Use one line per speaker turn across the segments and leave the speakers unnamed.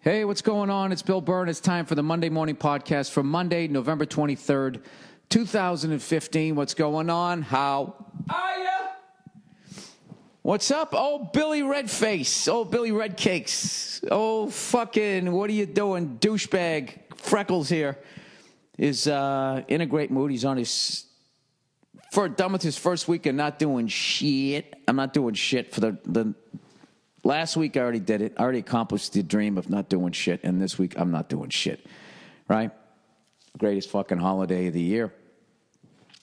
Hey, what's going on? It's Bill Burr, and it's time for the Monday Morning Podcast for Monday, November 23rd, 2015. What's going on? How are ya? What's up? Oh, Billy Redface. Oh, Billy Redcakes. Oh, fucking, what are you doing? Douchebag Freckles here is in a great mood. He's on his, done with his first week and not doing shit. I'm not doing shit for the last week. I already did it. I already accomplished the dream of not doing shit. And this week, I'm not doing shit. Right? Greatest fucking holiday of the year.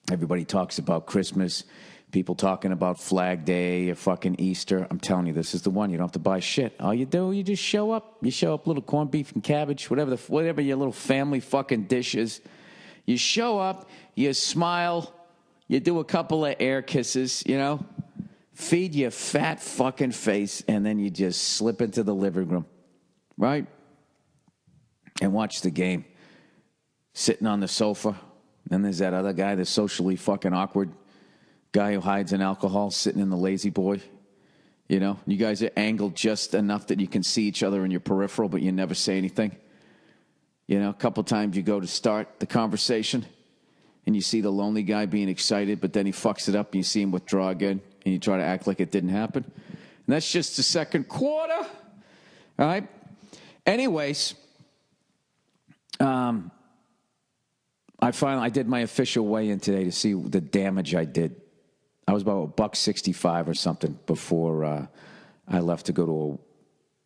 Everybody talks about Christmas. People talking about Flag Day or fucking Easter. I'm telling you, this is the one. You don't have to buy shit. All you do, you just show up. You show up, little corned beef and cabbage, whatever your little family fucking dish is. You show up, you smile, you do a couple of air kisses, you know, feed your fat fucking face, and then you just slip into the living room, right? And watch the game. Sitting on the sofa. Then there's that other guy, the socially fucking awkward guy who hides in alcohol, sitting in the lazy boy. You know, you guys are angled just enough that you can see each other in your peripheral, but you never say anything. You know, a couple times you go to start the conversation, and you see the lonely guy being excited, but then he fucks it up, and you see him withdraw again, and you try to act like it didn't happen. And that's just the second quarter. All right? Anyways, I did my official weigh-in today to see the damage I did. I was about $165 or something before I left to go to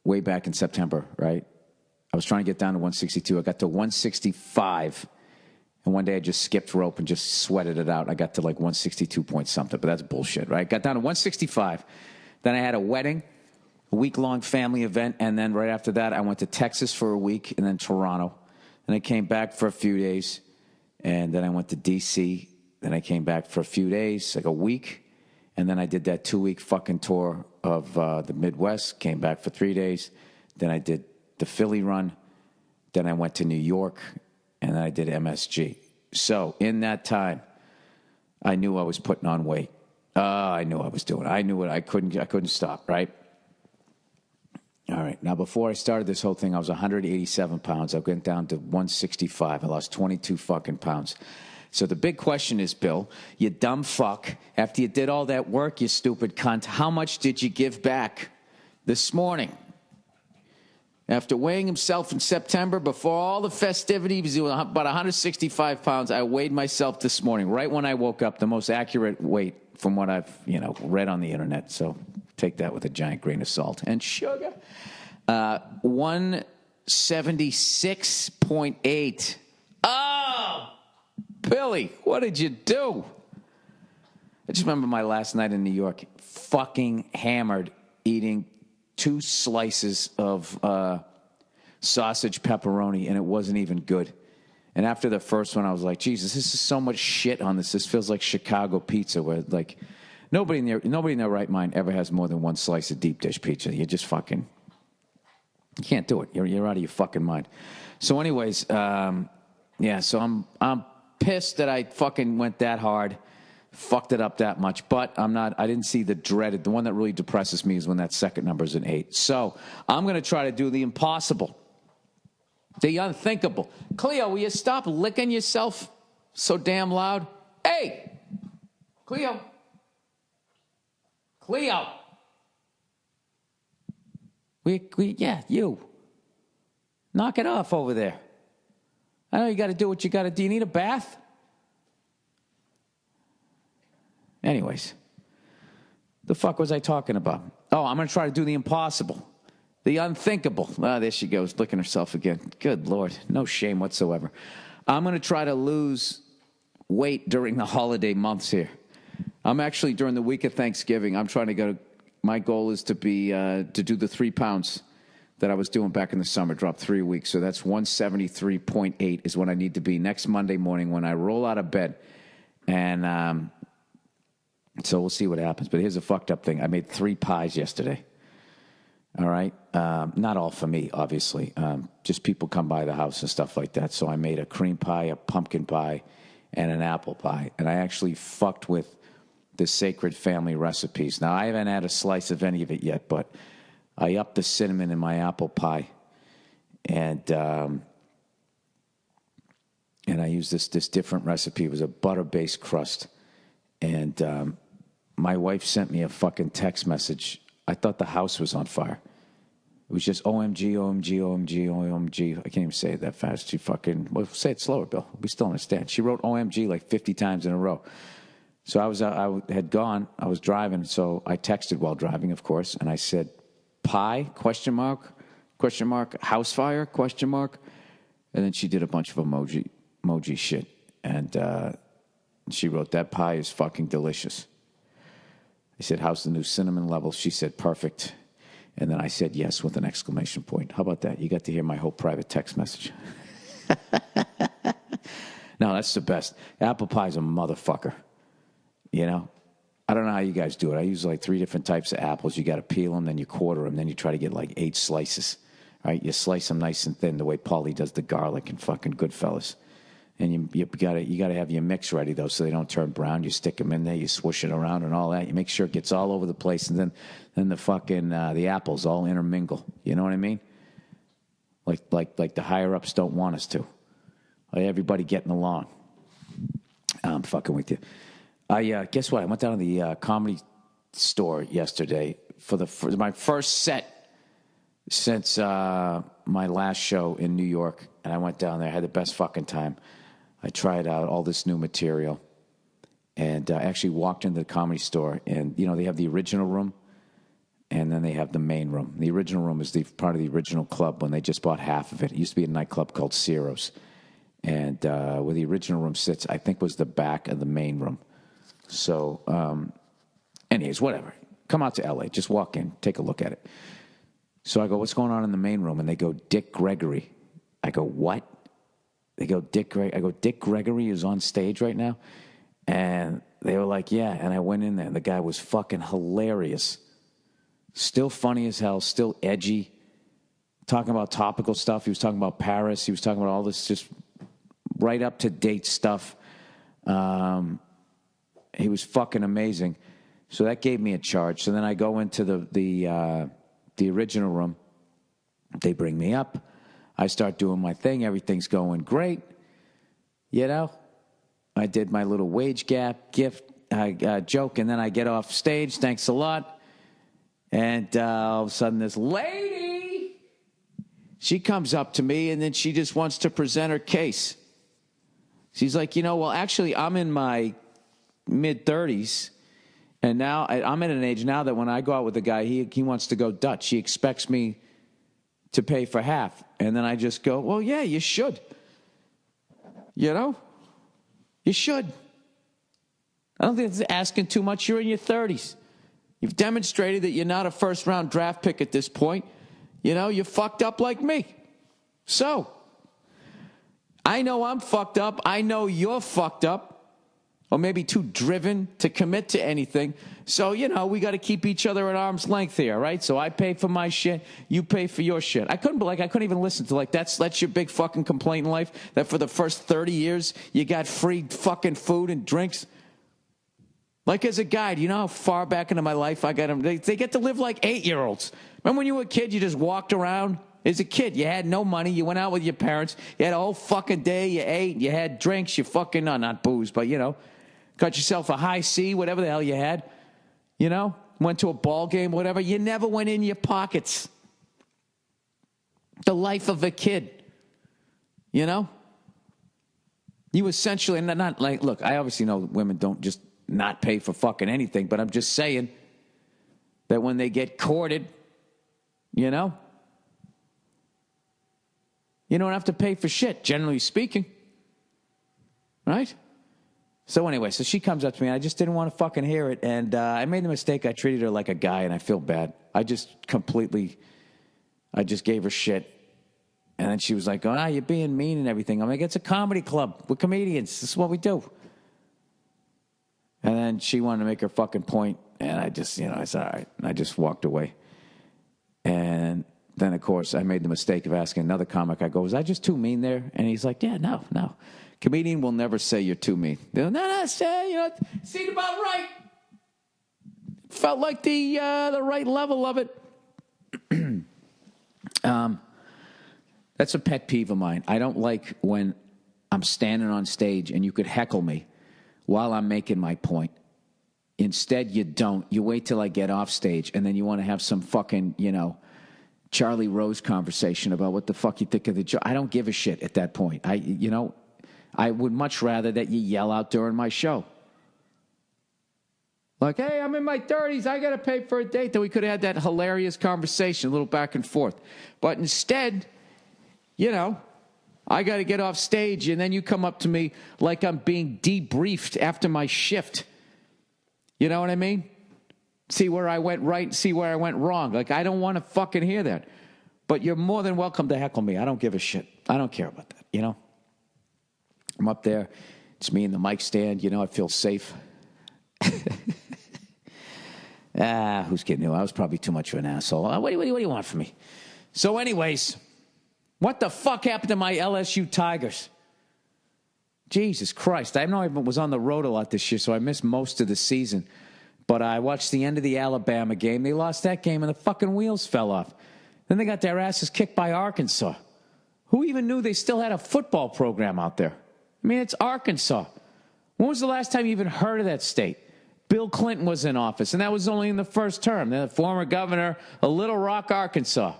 way back in September, right? I was trying to get down to 162. I got to 165, and one day I just skipped rope and just sweated it out. I got to like 162 point something, but that's bullshit, right? Got down to 165. Then I had a wedding, a week-long family event, and then right after that I went to Texas for a week and then Toronto. And I came back for a few days, and then I went to D.C., then I came back for a few days, like a week, and then I did that 2-week fucking tour of the Midwest, came back for 3 days, then I did the Philly run, then I went to New York, and then I did MSG. So in that time, I knew I was putting on weight. I knew I was doing it. I knew it. I couldn't stop, right? All right. Now, before I started this whole thing, I was 187 pounds. I went down to 165. I lost 22 fucking pounds. So the big question is, Bill, you dumb fuck, after you did all that work, you stupid cunt, how much did you give back this morning? After weighing himself in September, before all the festivities, he was about 165 pounds. I weighed myself this morning, right when I woke up, the most accurate weight from what I've, read on the internet. So take that with a giant grain of salt and sugar. 176.8. Oh, Billy, what did you do? I just remember my last night in New York, fucking hammered, eating 2 slices of sausage pepperoni, and it wasn't even good. And after the first one, I was like, Jesus, this is so much shit on this. This feels like Chicago pizza, where like nobody in their right mind ever has more than 1 slice of deep dish pizza. You just fucking, you can't do it. You're out of your fucking mind. So, anyways, so I'm pissed that I fucking went that hard, fucked it up that much, but I didn't see the dreaded. The one that really depresses me is when that second number is an 8. So I'm going to try to do the impossible, the unthinkable. Cleo, will you stop licking yourself so damn loud? Hey, Cleo. You. Knock it off over there. I know you got to do what you got to do. You need a bath? Anyways, the fuck was I talking about? Oh, I'm going to try to do the impossible, the unthinkable. There she goes, licking herself again. Good Lord, no shame whatsoever. I'm going to try to lose weight during the holiday months here. I'm actually, during the week of Thanksgiving, I'm trying to go. My goal is to do the 3 pounds that I was doing back in the summer, drop 3 weeks. So that's 173.8 is what I need to be next Monday morning when I roll out of bed. And so we'll see what happens. But here's a fucked up thing. I made 3 pies yesterday. All right? Not all for me, obviously. Just people come by the house and stuff like that. So I made a cream pie, a pumpkin pie, and an apple pie. And I actually fucked with the Sacred Family recipes. Now, I haven't had a slice of any of it yet, but I upped the cinnamon in my apple pie. and I used this different recipe. It was a butter-based crust, and my wife sent me a fucking text message. I thought the house was on fire. It was just OMG, OMG, OMG, OMG. I can't even say it that fast. She fucking, well, say it slower, Bill. We still understand. She wrote OMG like 50 times in a row. So I had gone, I was driving, so I texted while driving, of course, and I said, pie, question mark, house fire, question mark. And then she did a bunch of emoji shit. And she wrote, that pie is fucking delicious. I said, how's the new cinnamon level? She said, perfect. And then I said yes with an exclamation point. How about that? You got to hear my whole private text message. No, that's the best. Apple pie's a motherfucker. You know? I don't know how you guys do it. I use like 3 different types of apples. You got to peel them, then you quarter them, then you try to get like 8 slices. Right? You slice them nice and thin the way Paulie does the garlic in fucking Goodfellas. And you gotta have your mix ready though, so they don't turn brown. You stick them in there, you swoosh it around and all that. You make sure it gets all over the place, and then the fucking the apples all intermingle. You know what I mean? Like the higher ups don't want us to. Like everybody getting along. I'm fucking with you. I guess what? I went down to the comedy store yesterday for my first set since my last show in New York, and I went down there. I had the best fucking time. I tried out all this new material, and I actually walked into the comedy store, and, you know, they have the original room, and then they have the main room. The original room is part of the original club when they just bought half of it. It used to be a nightclub called Ciro's, and where the original room sits, I think, was the back of the main room. So, anyways, whatever. Come out to L.A. Just walk in. Take a look at it. So I go, what's going on in the main room? And they go, Dick Gregory. I go, what? They go, Dick Gregory. I go, Dick Gregory is on stage right now? And they were like, yeah. And I went in there, and the guy was fucking hilarious. Still funny as hell, still edgy. Talking about topical stuff. He was talking about Paris. He was talking about all this just right up-to-date stuff. He was fucking amazing. So that gave me a charge. So then I go into the original room. They bring me up. I start doing my thing. Everything's going great. You know, I did my little wage gap joke, and then I get off stage. Thanks a lot. And all of a sudden, this lady, she comes up to me, and then she just wants to present her case. She's like, you know, well, actually, I'm in my mid-30s. And now I'm at an age now that when I go out with a guy, he wants to go Dutch. He expects me to pay for half. And then I just go, well, yeah, you should. You know? You should. I don't think it's asking too much. You're in your 30s. You've demonstrated that you're not a first-round draft pick at this point. You know, you're fucked up like me. So, I know I'm fucked up. I know you're fucked up. Or maybe too driven to commit to anything. So, you know, we got to keep each other at arm's length here, right? So I pay for my shit, you pay for your shit. I couldn't even listen to, like, that's your big fucking complaint in life, that for the first 30 years you got free fucking food and drinks. Like, as a guy, do you know how far back into my life I got them? They get to live like 8-year-olds. Remember when you were a kid, you just walked around? As a kid, you had no money. You went out with your parents. You had a whole fucking day. You ate. You had drinks. You fucking, no, not booze, but, you know. Got yourself a high C, whatever the hell you had. You know? Went to a ball game, whatever. You never went in your pockets. The life of a kid. You know? You essentially, not like, look, I obviously know women don't just not pay for fucking anything, but I'm just saying that when they get courted, you know? You don't have to pay for shit, generally speaking. Right? So anyway, so she comes up to me, and I just didn't want to fucking hear it, and I made the mistake. I treated her like a guy, and I feel bad. I just gave her shit, and then she was like, oh, you're being mean and everything. I'm like, it's a comedy club. We're comedians. This is what we do. And then she wanted to make her fucking point, and I just, you know, I said, all right, and I just walked away. And then, of course, I made the mistake of asking another comic. I go, was I just too mean there? And he's like, yeah, no. Comedian will never say you're too mean. They'll, no, say, you know, seemed about right. Felt like the right level of it. That's a pet peeve of mine. I don't like when I'm standing on stage and you could heckle me while I'm making my point. Instead, you don't. You wait till I get off stage, and then you want to have some fucking, Charlie Rose conversation about what the fuck you think of the joke. I don't give a shit at that point. I would much rather that you yell out during my show. Like, hey, I'm in my 30s. I got to pay for a date. Then we could have had that hilarious conversation, a little back and forth. But instead, I got to get off stage, and then you come up to me like I'm being debriefed after my shift. You know what I mean? See where I went right, see where I went wrong. Like, I don't want to fucking hear that. But you're more than welcome to heckle me. I don't give a shit. I don't care about that, I'm up there. It's me and the mic stand. I feel safe. Who's kidding you? I was probably too much of an asshole. What do you want from me? So anyways, what the fuck happened to my LSU Tigers? Jesus Christ. I know I was on the road a lot this year, so I missed most of the season. But I watched the end of the Alabama game. They lost that game, and the fucking wheels fell off. Then they got their asses kicked by Arkansas. Who even knew they still had a football program out there? I mean, it's Arkansas. When was the last time you even heard of that state? Bill Clinton was in office, and that was only in the first term. The former governor of Little Rock, Arkansas.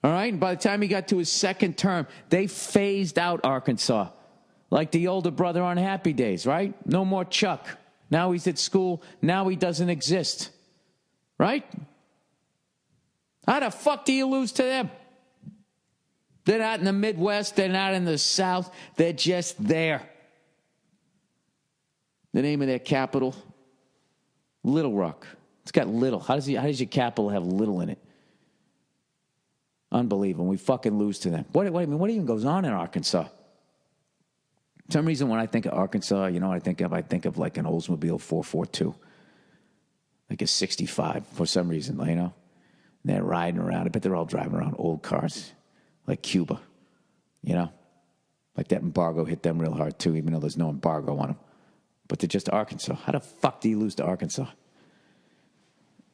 All right? And by the time he got to his second term, they phased out Arkansas. Like the older brother on Happy Days, right? No more Chuck. Now he's at school. Now he doesn't exist. Right? How the fuck do you lose to them? They're not in the Midwest. They're not in the South. They're just there. The name of their capital, Little Rock. It's got little. How does your capital have little in it? Unbelievable. We fucking lose to them. What even goes on in Arkansas? For some reason, when I think of Arkansas, what I think of? I think of like an Oldsmobile 442, like a 65 for some reason, And they're riding around. I bet they're all driving around old cars, like Cuba, Like that embargo hit them real hard, too, even though there's no embargo on them. But they're just Arkansas. How the fuck do you lose to Arkansas?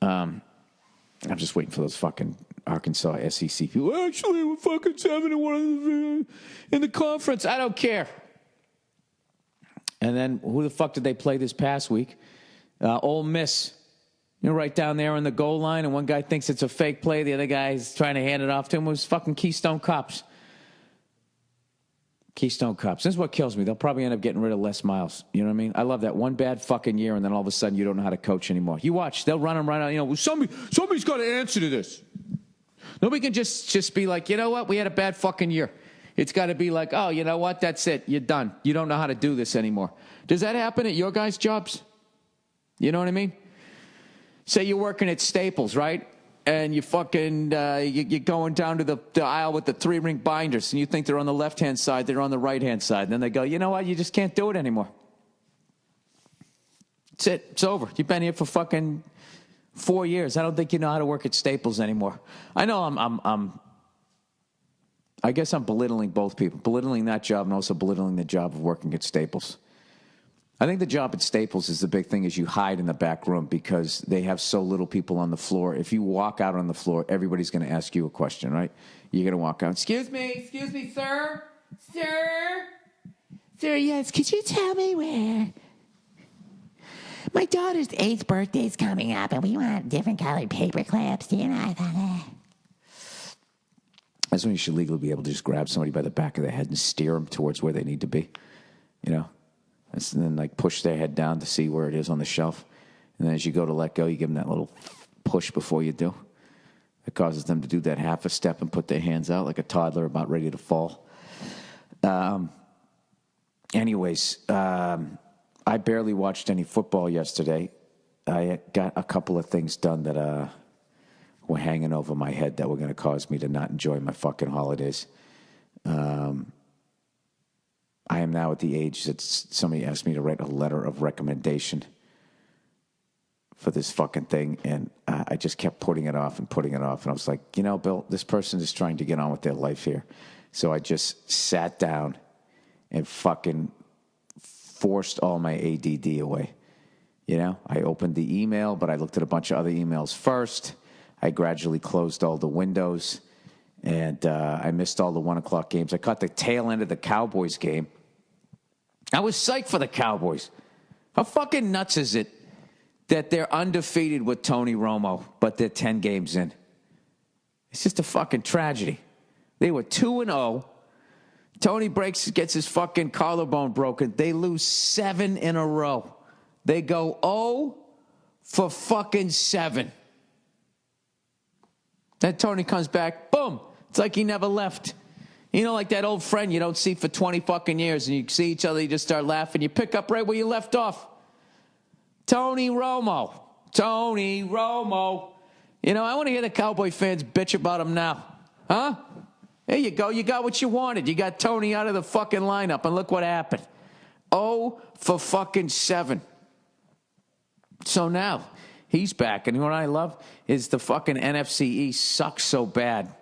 I'm just waiting for those fucking Arkansas SEC people. Actually, we're fucking 7-1 in the conference. I don't care. And then who the fuck did they play this past week? Ole Miss. Right down there on the goal line, and one guy thinks it's a fake play. The other guy is trying to hand it off to him. It was fucking Keystone Cops. Keystone Cops. This is what kills me. They'll probably end up getting rid of Les Miles. You know what I mean? I love that. One bad fucking year, and then all of a sudden you don't know how to coach anymore. You watch. They'll run them right out. Well, somebody's got to answer to this. Nobody can just be like, you know what? We had a bad fucking year. It's got to be like, oh, you know what? That's it. You're done. You don't know how to do this anymore. Does that happen at your guys' jobs? You know what I mean? Say you're working at Staples, right? And you fucking, you're going down to the aisle with the 3-ring binders, and you think they're on the left-hand side, they're on the right-hand side. And then they go, you know what? You just can't do it anymore. That's it. It's over. You've been here for fucking 4 years. I don't think you know how to work at Staples anymore. I know I guess I'm belittling both people. Belittling that job and also belittling the job of working at Staples. I think the job at Staples is the big thing is you hide in the back room because they have so little people on the floor. If you walk out on the floor, everybody's going to ask you a question, right? You're going to walk out. Excuse me, sir? Sir, yes, could you tell me where?
My daughter's 8th birthday's coming up, and we want different colored paper clips. I thought,
That's when you should legally be able to just grab somebody by the back of the head and steer them towards where they need to be, And then, push their head down to see where it is on the shelf. And then as you go to let go, you give them that little push before you do. It causes them to do that half a step and put their hands out like a toddler about ready to fall. Anyways, I barely watched any football yesterday. I got a couple of things done that were hanging over my head that were going to cause me to not enjoy my fucking holidays. I am now at the age that somebody asked me to write a letter of recommendation for this fucking thing, and I just kept putting it off. And I was like, Bill, this person is trying to get on with their life here. So I just sat down and fucking forced all my ADD away. I opened the email, but I looked at a bunch of other emails first. I gradually closed all the windows. And I missed all the 1 o'clock games. I caught the tail end of the Cowboys game. I was psyched for the Cowboys. How fucking nuts is it that they're undefeated with Tony Romo, but they're 10 games in? It's just a fucking tragedy. They were 2-0. Tony gets his fucking collarbone broken. They lose 7 in a row. They go 0 for fucking 7. Then Tony comes back, boom. It's like he never left. You know, like that old friend you don't see for 20 fucking years, and you see each other, you just start laughing. You pick up right where you left off. Tony Romo. Tony Romo. You know, I want to hear the Cowboy fans bitch about him now. Huh? There you go. You got what you wanted. You got Tony out of the fucking lineup, and look what happened. 0 for fucking 7. So now, he's back. And what I love is the fucking NFC East sucks so bad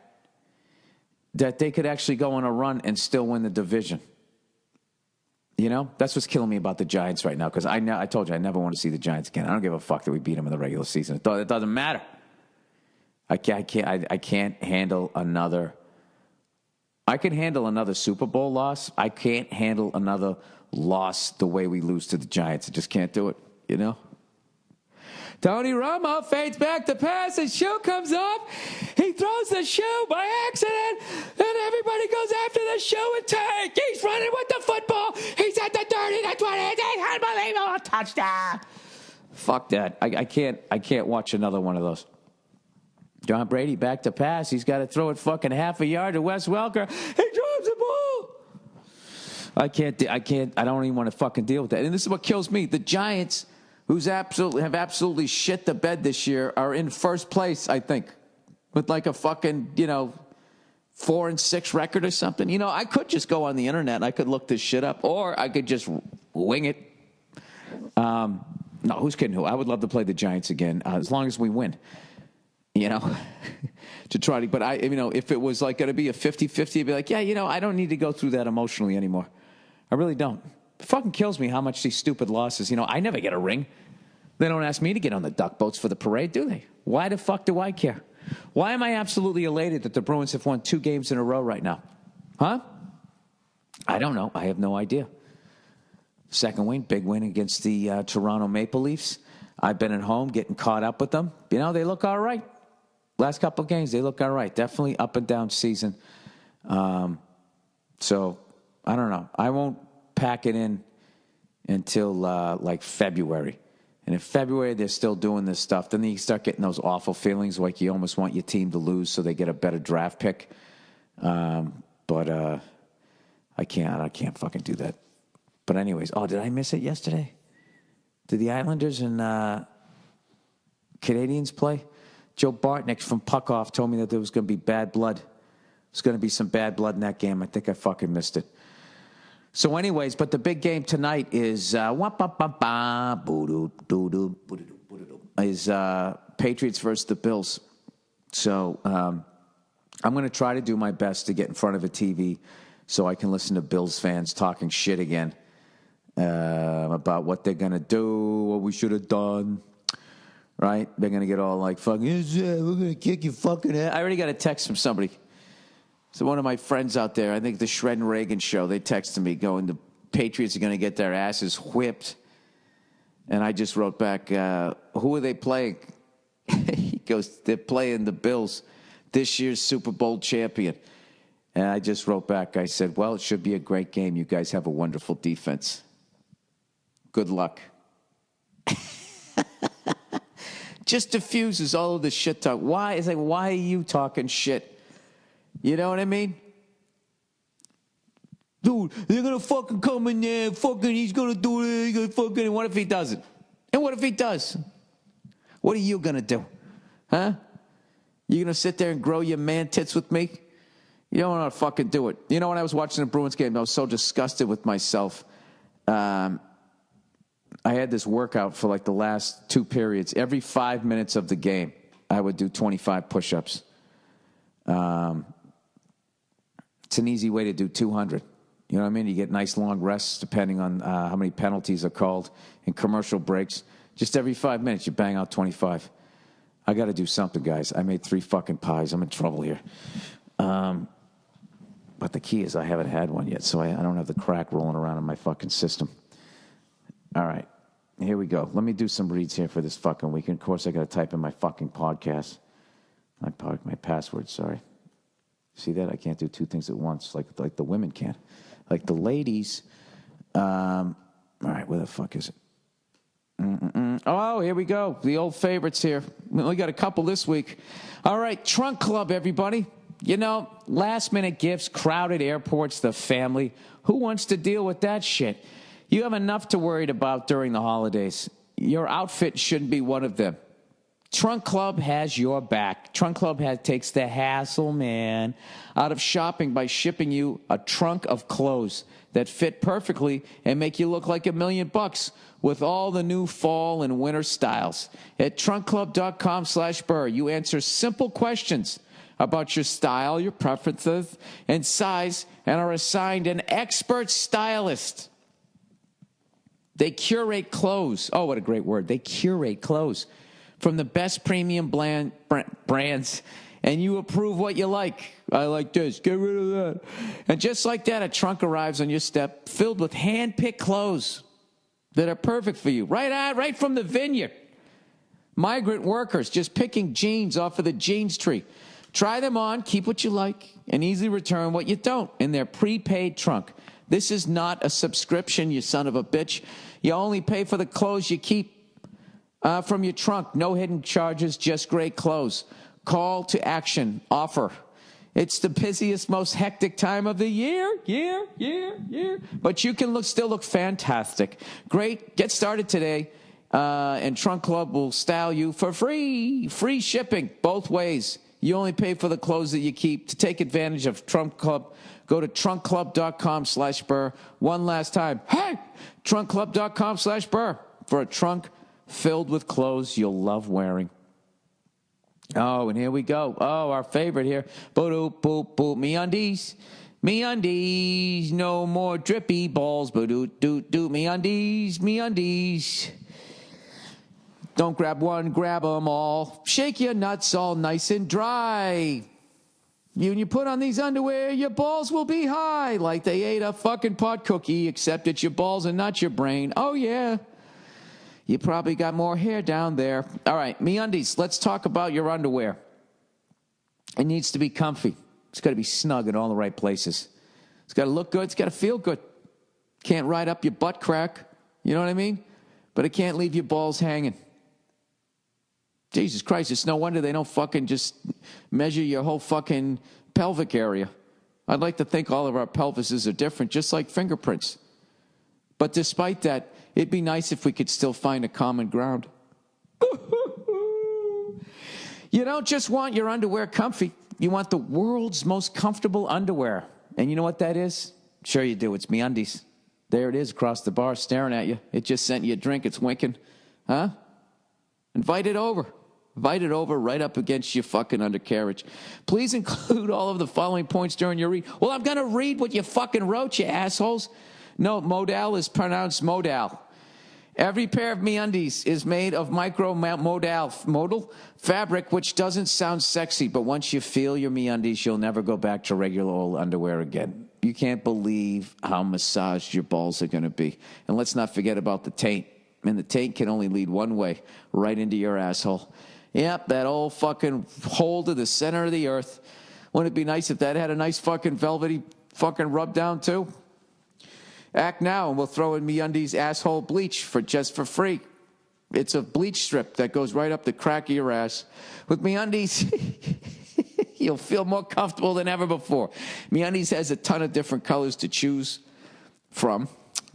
that they could actually go on a run and still win the division. You know? That's what's killing me about the Giants right now, because I told you I never want to see the Giants again. I don't give a fuck that we beat them in the regular season. It doesn't matter. I can't handle another. I can handle another Super Bowl loss. I can't handle another loss the way we lose to the Giants. I just can't do it, you know? Tony Romo fades back to pass. His shoe comes off. He throws the shoe by accident. And everybody goes after the shoe and take. He's running with the football. He's at the 30, the 20. It's unbelievable. Touchdown. Fuck that. I can't watch another one of those. John Brady back to pass. He's got to throw it fucking half a yard to Wes Welker. He drops the ball. I don't even want to fucking deal with that. And this is what kills me. The Giants, have absolutely shit the bed this year, are in first place, I think, with like a fucking, 4-6 record or something. You know, I could just go on the internet and I could look this shit up, or I could just wing it. No, who's kidding who? I would love to play the Giants again, as long as we win. You know, but if it was like going to be a 50-50, I'd be like, yeah, I don't need to go through that emotionally anymore. I really don't. It fucking kills me how much these stupid losses, I never get a ring. They don't ask me to get on the duck boats for the parade, do they? Why the fuck do I care? Why am I absolutely elated that the Bruins have won 2 games in a row right now? Huh? I don't know. I have no idea. Second win, big win against the Toronto Maple Leafs. I've been at home getting caught up with them. They look all right. Last couple of games, they look all right. Definitely up and down season. So, I don't know. I won't pack it in until like February. And in February, they're still doing this stuff. Then you start getting those awful feelings like you almost want your team to lose so they get a better draft pick. But I can't fucking do that. But anyways, did I miss it yesterday? Did the Islanders and Canadians play? Joe Bartnick from Puck Off told me that there was going to be bad blood. There's going to be some bad blood in that game. I think I fucking missed it. So anyways, but the big game tonight is Patriots versus the Bills. So I'm going to try to do my best to get in front of a TV so I can listen to Bills fans talking shit again about what they're going to do, what we should have done. Right? They're going to get all like, fucking, we're going to kick your fucking ass. I already got a text from somebody. So one of my friends out there, I think the Shred and Reagan show, they texted me going, the Patriots are going to get their asses whipped. And I just wrote back, who are they playing? He goes, they're playing the Bills, this year's Super Bowl champion. And I just wrote back, I said, well, it should be a great game. You guys have a wonderful defense. Good luck. Just diffuses all of this shit talk. Why are you talking shit? You know what I mean? Dude, they're going to fucking come in there, he's going to do it, he's going to fucking, and what if he doesn't? And what if he does? What are you going to do? Huh? You going to sit there and grow your man tits with me? You don't want to fucking do it. You know, when I was watching the Bruins game, I was so disgusted with myself. I had this workout for like the last 2 periods. Every 5 minutes of the game, I would do 25 push-ups. It's an easy way to do 200. You know what I mean? You get nice long rests depending on how many penalties are called and commercial breaks. Just every 5 minutes, you bang out 25. I got to do something, guys. I made 3 fucking pies. I'm in trouble here. But the key is I haven't had one yet, so I don't have the crack rolling around in my fucking system. All right, here we go. Let me do some reads here for this fucking week. And of course, I got to type in my fucking podcast. My password, sorry. See that? I can't do two things at once like the women can. Like the ladies. All right, where the fuck is it? Oh, here we go. The old favorites here. We only got a couple this week. All right, Trunk Club, everybody. You know, last-minute gifts, crowded airports, the family. Who wants to deal with that shit? You have enough to worry about during the holidays. Your outfit shouldn't be one of them. Trunk Club has your back. Trunk Club takes the hassle, man, out of shopping by shipping you a trunk of clothes that fit perfectly and make you look like $1 million with all the new fall and winter styles. At trunkclub.com/Burr, you answer simple questions about your style, your preferences, and size, and are assigned an expert stylist. They curate clothes. Oh, what a great word. They curate clothes from the best premium brands, and you approve what you like. I like this. Get rid of that. And just like that, a trunk arrives on your step filled with hand-picked clothes that are perfect for you. Right from the vineyard. Migrant workers just picking jeans off of the jeans tree. Try them on, keep what you like, and easily return what you don't in their prepaid trunk. This is not a subscription, you son of a bitch. You only pay for the clothes you keep from your trunk. No hidden charges, just great clothes. Call to action. Offer. It's the busiest, most hectic time of the year. But you can still look fantastic. Great. Get started today. And Trunk Club will style you for free. Free shipping both ways. You only pay for the clothes that you keep. To take advantage of Trunk Club, go to trunkclub.com/Burr. One last time. Hey! Trunkclub.com/Burr for a trunk filled with clothes you'll love wearing. Oh, and here we go. Oh, our favorite here. Boop, boop, boop. MeUndies. MeUndies. No more drippy balls. Boop, doot, doot. MeUndies. MeUndies. Don't grab one, grab them all. Shake your nuts all nice and dry. When you put on these underwear, your balls will be high, like they ate a fucking pot cookie, except it's your balls and not your brain. Oh, yeah. You probably got more hair down there. All right, MeUndies, let's talk about your underwear. It needs to be comfy. It's got to be snug in all the right places. It's got to look good. It's got to feel good. Can't ride up your butt crack. You know what I mean? But it can't leave your balls hanging. Jesus Christ, it's no wonder they don't fucking just measure your whole fucking pelvic area. I'd like to think all of our pelvises are different, just like fingerprints. But despite that, it'd be nice if we could still find a common ground. You don't just want your underwear comfy. You want the world's most comfortable underwear. And you know what that is? Sure you do. It's MeUndies. There it is across the bar staring at you. It just sent you a drink. It's winking. Huh? Invite it over. Invite it over right up against your fucking undercarriage. Please include all of the following points during your read. Well, I'm going to read what you fucking wrote, you assholes. No, modal is pronounced modal. Every pair of MeUndies is made of modal fabric, which doesn't sound sexy, but once you feel your MeUndies, you'll never go back to regular old underwear again. You can't believe how massaged your balls are going to be. And let's not forget about the taint. And the taint can only lead one way, right into your asshole. Yep, that old fucking hole to the center of the earth. Wouldn't it be nice if that had a nice fucking velvety fucking rub down too? Act now and we'll throw in MeUndies asshole bleach for free. It's a bleach strip that goes right up the crack of your ass. With MeUndies, you'll feel more comfortable than ever before. MeUndies has a ton of different colors to choose from.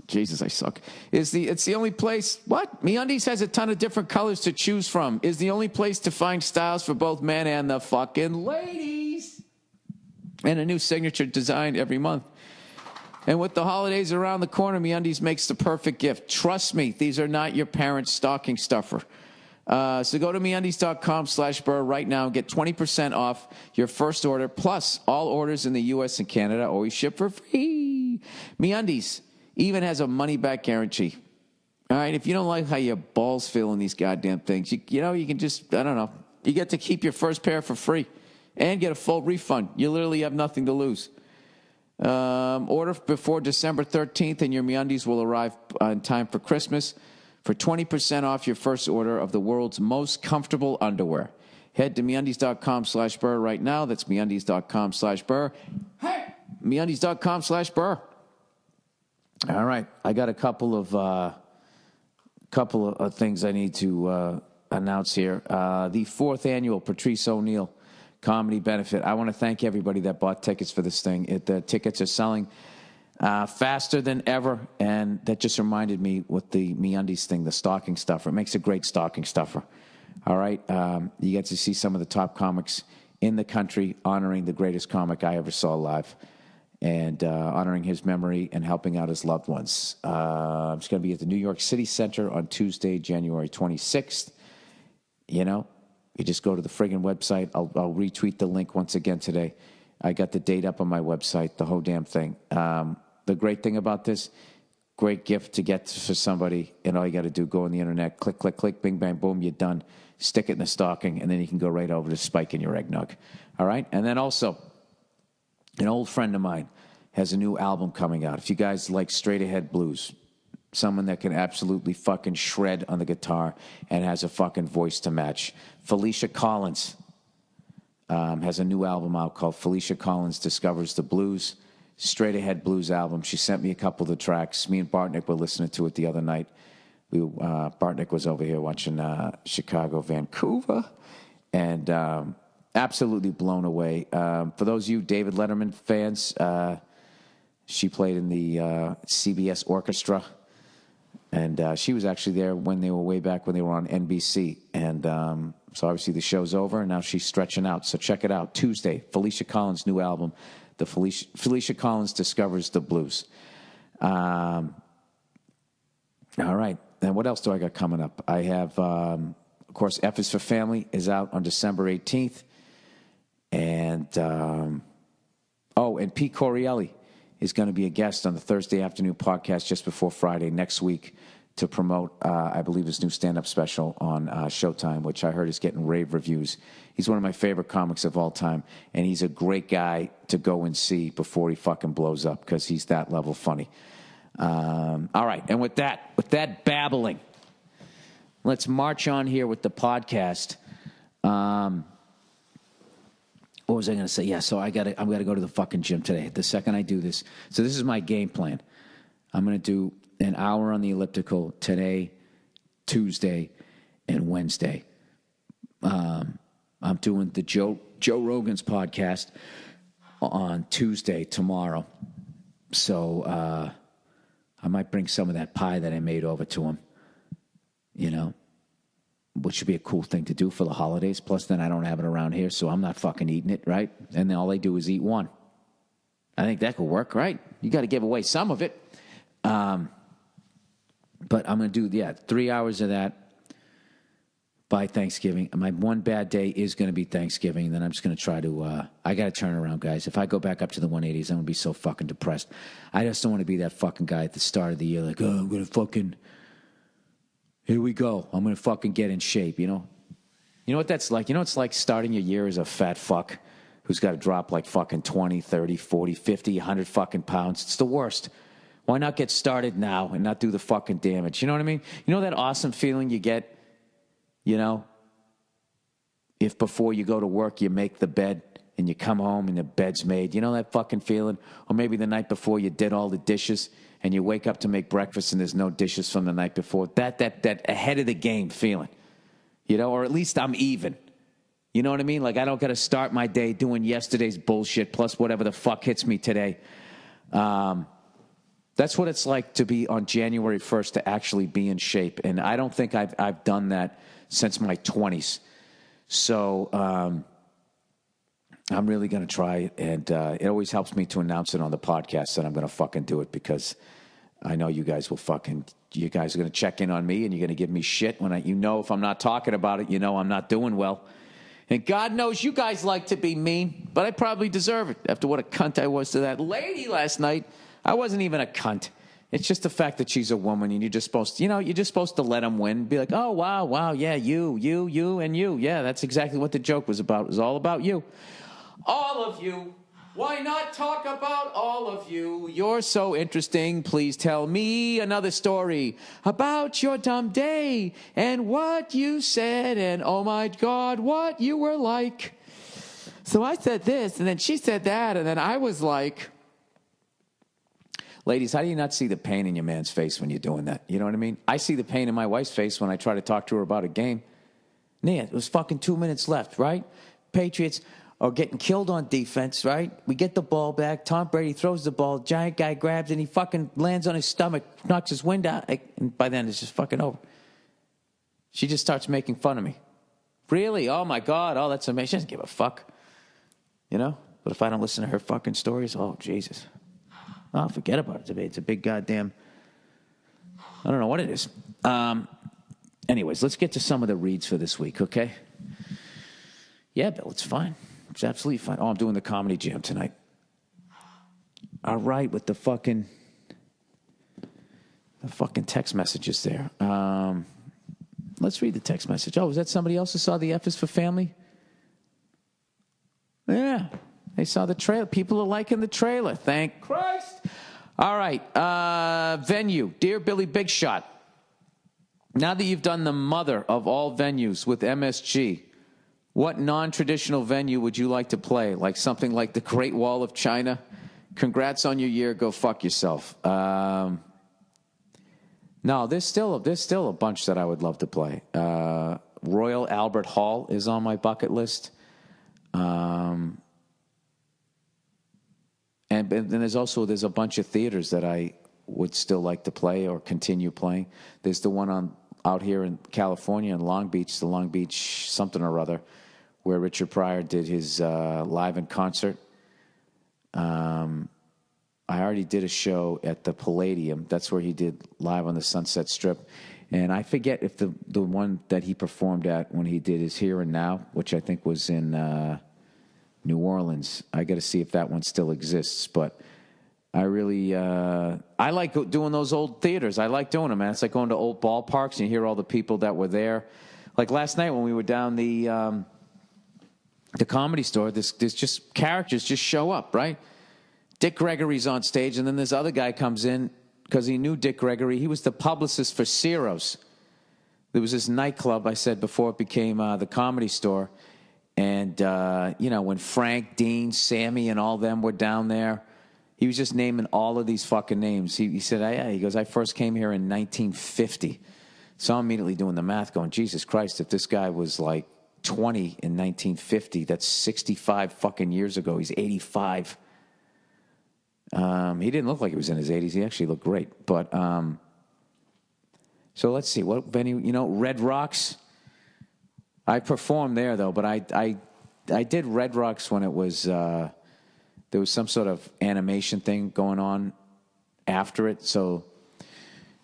Jesus, I suck. It's the only place. What? MeUndies has a ton of different colors to choose from. Is the only place to find styles for both men and the fucking ladies. And a new signature design every month. And with the holidays around the corner, MeUndies makes the perfect gift. Trust me, these are not your parents' stocking stuffer. So go to MeUndies.com/Burr right now and get 20% off your first order. Plus, all orders in the U.S. and Canada always ship for free. MeUndies even has a money-back guarantee. All right, if you don't like how your balls feel in these goddamn things, you know, you can just, I don't know, you get to keep your first pair for free. and get a full refund. You literally have nothing to lose. Order before December 13th, and your MeUndies will arrive in time for Christmas. For 20% off your first order of the world's most comfortable underwear, head to MeUndies.com/Burr right now. That's MeUndies.com/Burr. Hey! MeUndies.com/Burr. All right, I got a couple of things I need to announce here. The 4th annual Patrice O'Neill Comedy Benefit. I want to thank everybody that bought tickets for this thing. The tickets are selling faster than ever, and that just reminded me with the MeUndies thing, the stocking stuffer. It makes a great stocking stuffer. All right, you get to see some of the top comics in the country honoring the greatest comic I ever saw live, and honoring his memory and helping out his loved ones. It's going to be at the New York City Center on Tuesday, January 26th. You know, you just go to the friggin' website. I'll retweet the link once again today. I got the date up on my website, the whole damn thing. The great thing about this, great gift to get for somebody, and all you got to do, go on the internet, click, click, click, bing, bang, boom, you're done. Stick it in the stocking, and then you can go right over to Spike in your eggnog. All right? And then also, an old friend of mine has a new album coming out. If you guys like straight ahead blues, someone that can absolutely fucking shred on the guitar and has a fucking voice to match, Felicia Collins has a new album out called Felicia Collins Discovers the Blues. Straight ahead blues album. She sent me a couple of the tracks. Me and Bartnick were listening to it the other night. Bartnick was over here watching Chicago, Vancouver, and absolutely blown away. For those of you David Letterman fans, she played in the CBS Orchestra, and she was actually there when they were way back when they were on NBC. And so obviously the show's over, and now she's stretching out. So check it out. Tuesday, Felicia Collins' new album, the Felicia Collins Discovers the Blues. All right. And what else do I got coming up? I have, of course, F is for Family is out on December 18th. And, and Pete Corielli is going to be a guest on the Thursday afternoon podcast just before Friday next week to promote, I believe, his new stand-up special on Showtime, which I heard is getting rave reviews. He's one of my favorite comics of all time, and he's a great guy to go and see before he fucking blows up because he's that level funny. All right, and with that babbling, let's march on here with the podcast. What was I going to say? Yeah, so I'm gotta go to the fucking gym today. The second I do this, so this is my game plan. I'm going to do an hour on the elliptical today, Tuesday, and Wednesday. I'm doing the Joe Rogan's podcast on Tuesday, tomorrow. So I might bring some of that pie that I made over to him, you know, which would be a cool thing to do for the holidays. Plus, then I don't have it around here, so I'm not fucking eating it, right? And then all they do is eat one. I think that could work, right? You got to give away some of it. But I'm going to do, 3 hours of that by Thanksgiving. My one bad day is going to be Thanksgiving. Then I'm just going to try to, I got to turn around, guys. If I go back up to the 180s, I'm going to be so fucking depressed. I just don't want to be that fucking guy at the start of the year, like, oh, I'm going to fucking, here we go. I'm going to fucking get in shape, you know? You know what that's like? You know, it's like starting your year as a fat fuck who's got to drop like fucking 20, 30, 40, 50, 100 fucking pounds. It's the worst. Why not get started now and not do the fucking damage? You know what I mean? You know that awesome feeling you get, you know, if before you go to work you make the bed and you come home and the bed's made. You know that fucking feeling? Or maybe the night before you did all the dishes and you wake up to make breakfast and there's no dishes from the night before. That ahead of the game feeling, you know, or at least I'm even. You know what I mean? Like I don't got to start my day doing yesterday's bullshit plus whatever the fuck hits me today. That's what it's like to be on January 1st to actually be in shape. And I don't think I've done that since my 20s. So I'm really going to try. And it always helps me to announce it on the podcast that I'm going to fucking do it because I know you guys will you guys are going to check in on me and you're going to give me shit when if I'm not talking about it, I'm not doing well. And God knows you guys like to be mean, but I probably deserve it after what a cunt I was to that lady last night. I wasn't even a cunt. It's just the fact that she's a woman and you're just supposed to let them win. Be like, oh, wow, yeah, you, and you. Yeah, that's exactly what the joke was about. It was all about you. All of you. Why not talk about all of you? You're so interesting. Please tell me another story about your dumb day and what you said and, oh my God, what you were like. So I said this, and then she said that, and then I was like, ladies, how do you not see the pain in your man's face when you're doing that? You know what I mean? I see the pain in my wife's face when I try to talk to her about a game. Nia, it was fucking 2 minutes left, right? Patriots are getting killed on defense, right? We get the ball back. Tom Brady throws the ball. Giant guy grabs it, and he fucking lands on his stomach, knocks his wind out. And by then, it's just fucking over. She just starts making fun of me. Really? Oh, my God. Oh, that's amazing. She doesn't give a fuck. You know? But if I don't listen to her fucking stories, oh, Jesus. Oh, forget about it. It's a big goddamn... I don't know what it is. Anyways, let's get to some of the reads for this week, okay? Yeah, Bill, it's fine. It's absolutely fine. Oh, I'm doing the comedy jam tonight. All right, with the fucking text messages there. Let's read the text message. Oh, was that somebody else who saw the F is for family? Yeah, they saw the trailer. People are liking the trailer. Thank Christ. All right, venue. Dear Billy Big Shot, now that you've done the mother of all venues with MSG, what non-traditional venue would you like to play? Like something like the Great Wall of China? Congrats on your year. Go fuck yourself. No, there's still a bunch that I would love to play. Royal Albert Hall is on my bucket list. And there's a bunch of theaters that I would still like to play or continue playing. There's the one out here in California in Long Beach, the Long Beach something or other, where Richard Pryor did his live in concert. I already did a show at the Palladium. That's where he did live on the Sunset Strip. And I forget if the one that he performed at when he did his Here and Now, which I think was in New Orleans. I got to see if that one still exists. But I really, I like doing those old theaters. I like doing them, man. It's like going to old ballparks and you hear all the people that were there. Like last night when we were down the Comedy Store, there's just characters just show up, right? Dick Gregory's on stage, and then this other guy comes in because he knew Dick Gregory. He was the publicist for Ciro's. There was this nightclub, I said before it became the Comedy Store. And, when Frank, Dean, Sammy, and all them were down there, he was just naming all of these fucking names. He said, yeah, he goes, I first came here in 1950. So I'm immediately doing the math going, Jesus Christ, if this guy was like 20 in 1950, that's 65 fucking years ago. He's 85. He didn't look like he was in his 80s. He actually looked great. But, so let's see, what venue, Red Rocks. I performed there, though, but I did Red Rocks when it was, there was some sort of animation thing going on after it. So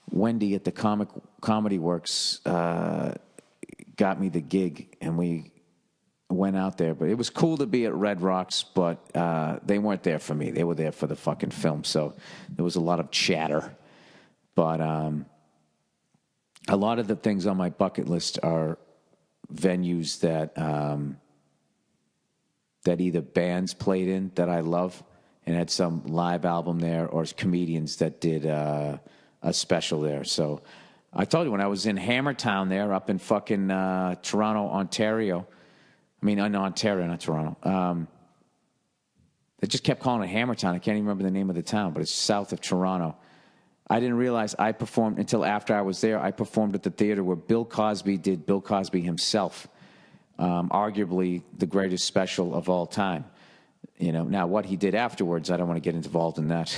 Wendy at the Comedy Works got me the gig, and we went out there. But it was cool to be at Red Rocks, but they weren't there for me. They were there for the fucking film. So there was a lot of chatter. But a lot of the things on my bucket list are venues that that either bands played in that I love and had some live album there, or comedians that did a special there. So I told you, when I was in Hammertown there up in fucking Toronto, Ontario, in Ontario, not Toronto, they just kept calling it Hammertown. I can't even remember the name of the town, but it's south of Toronto. I didn't realize I performed until after I was there. I performed at the theater where Bill Cosby did Bill Cosby himself, arguably the greatest special of all time. Now what he did afterwards, I don't want to get involved in that.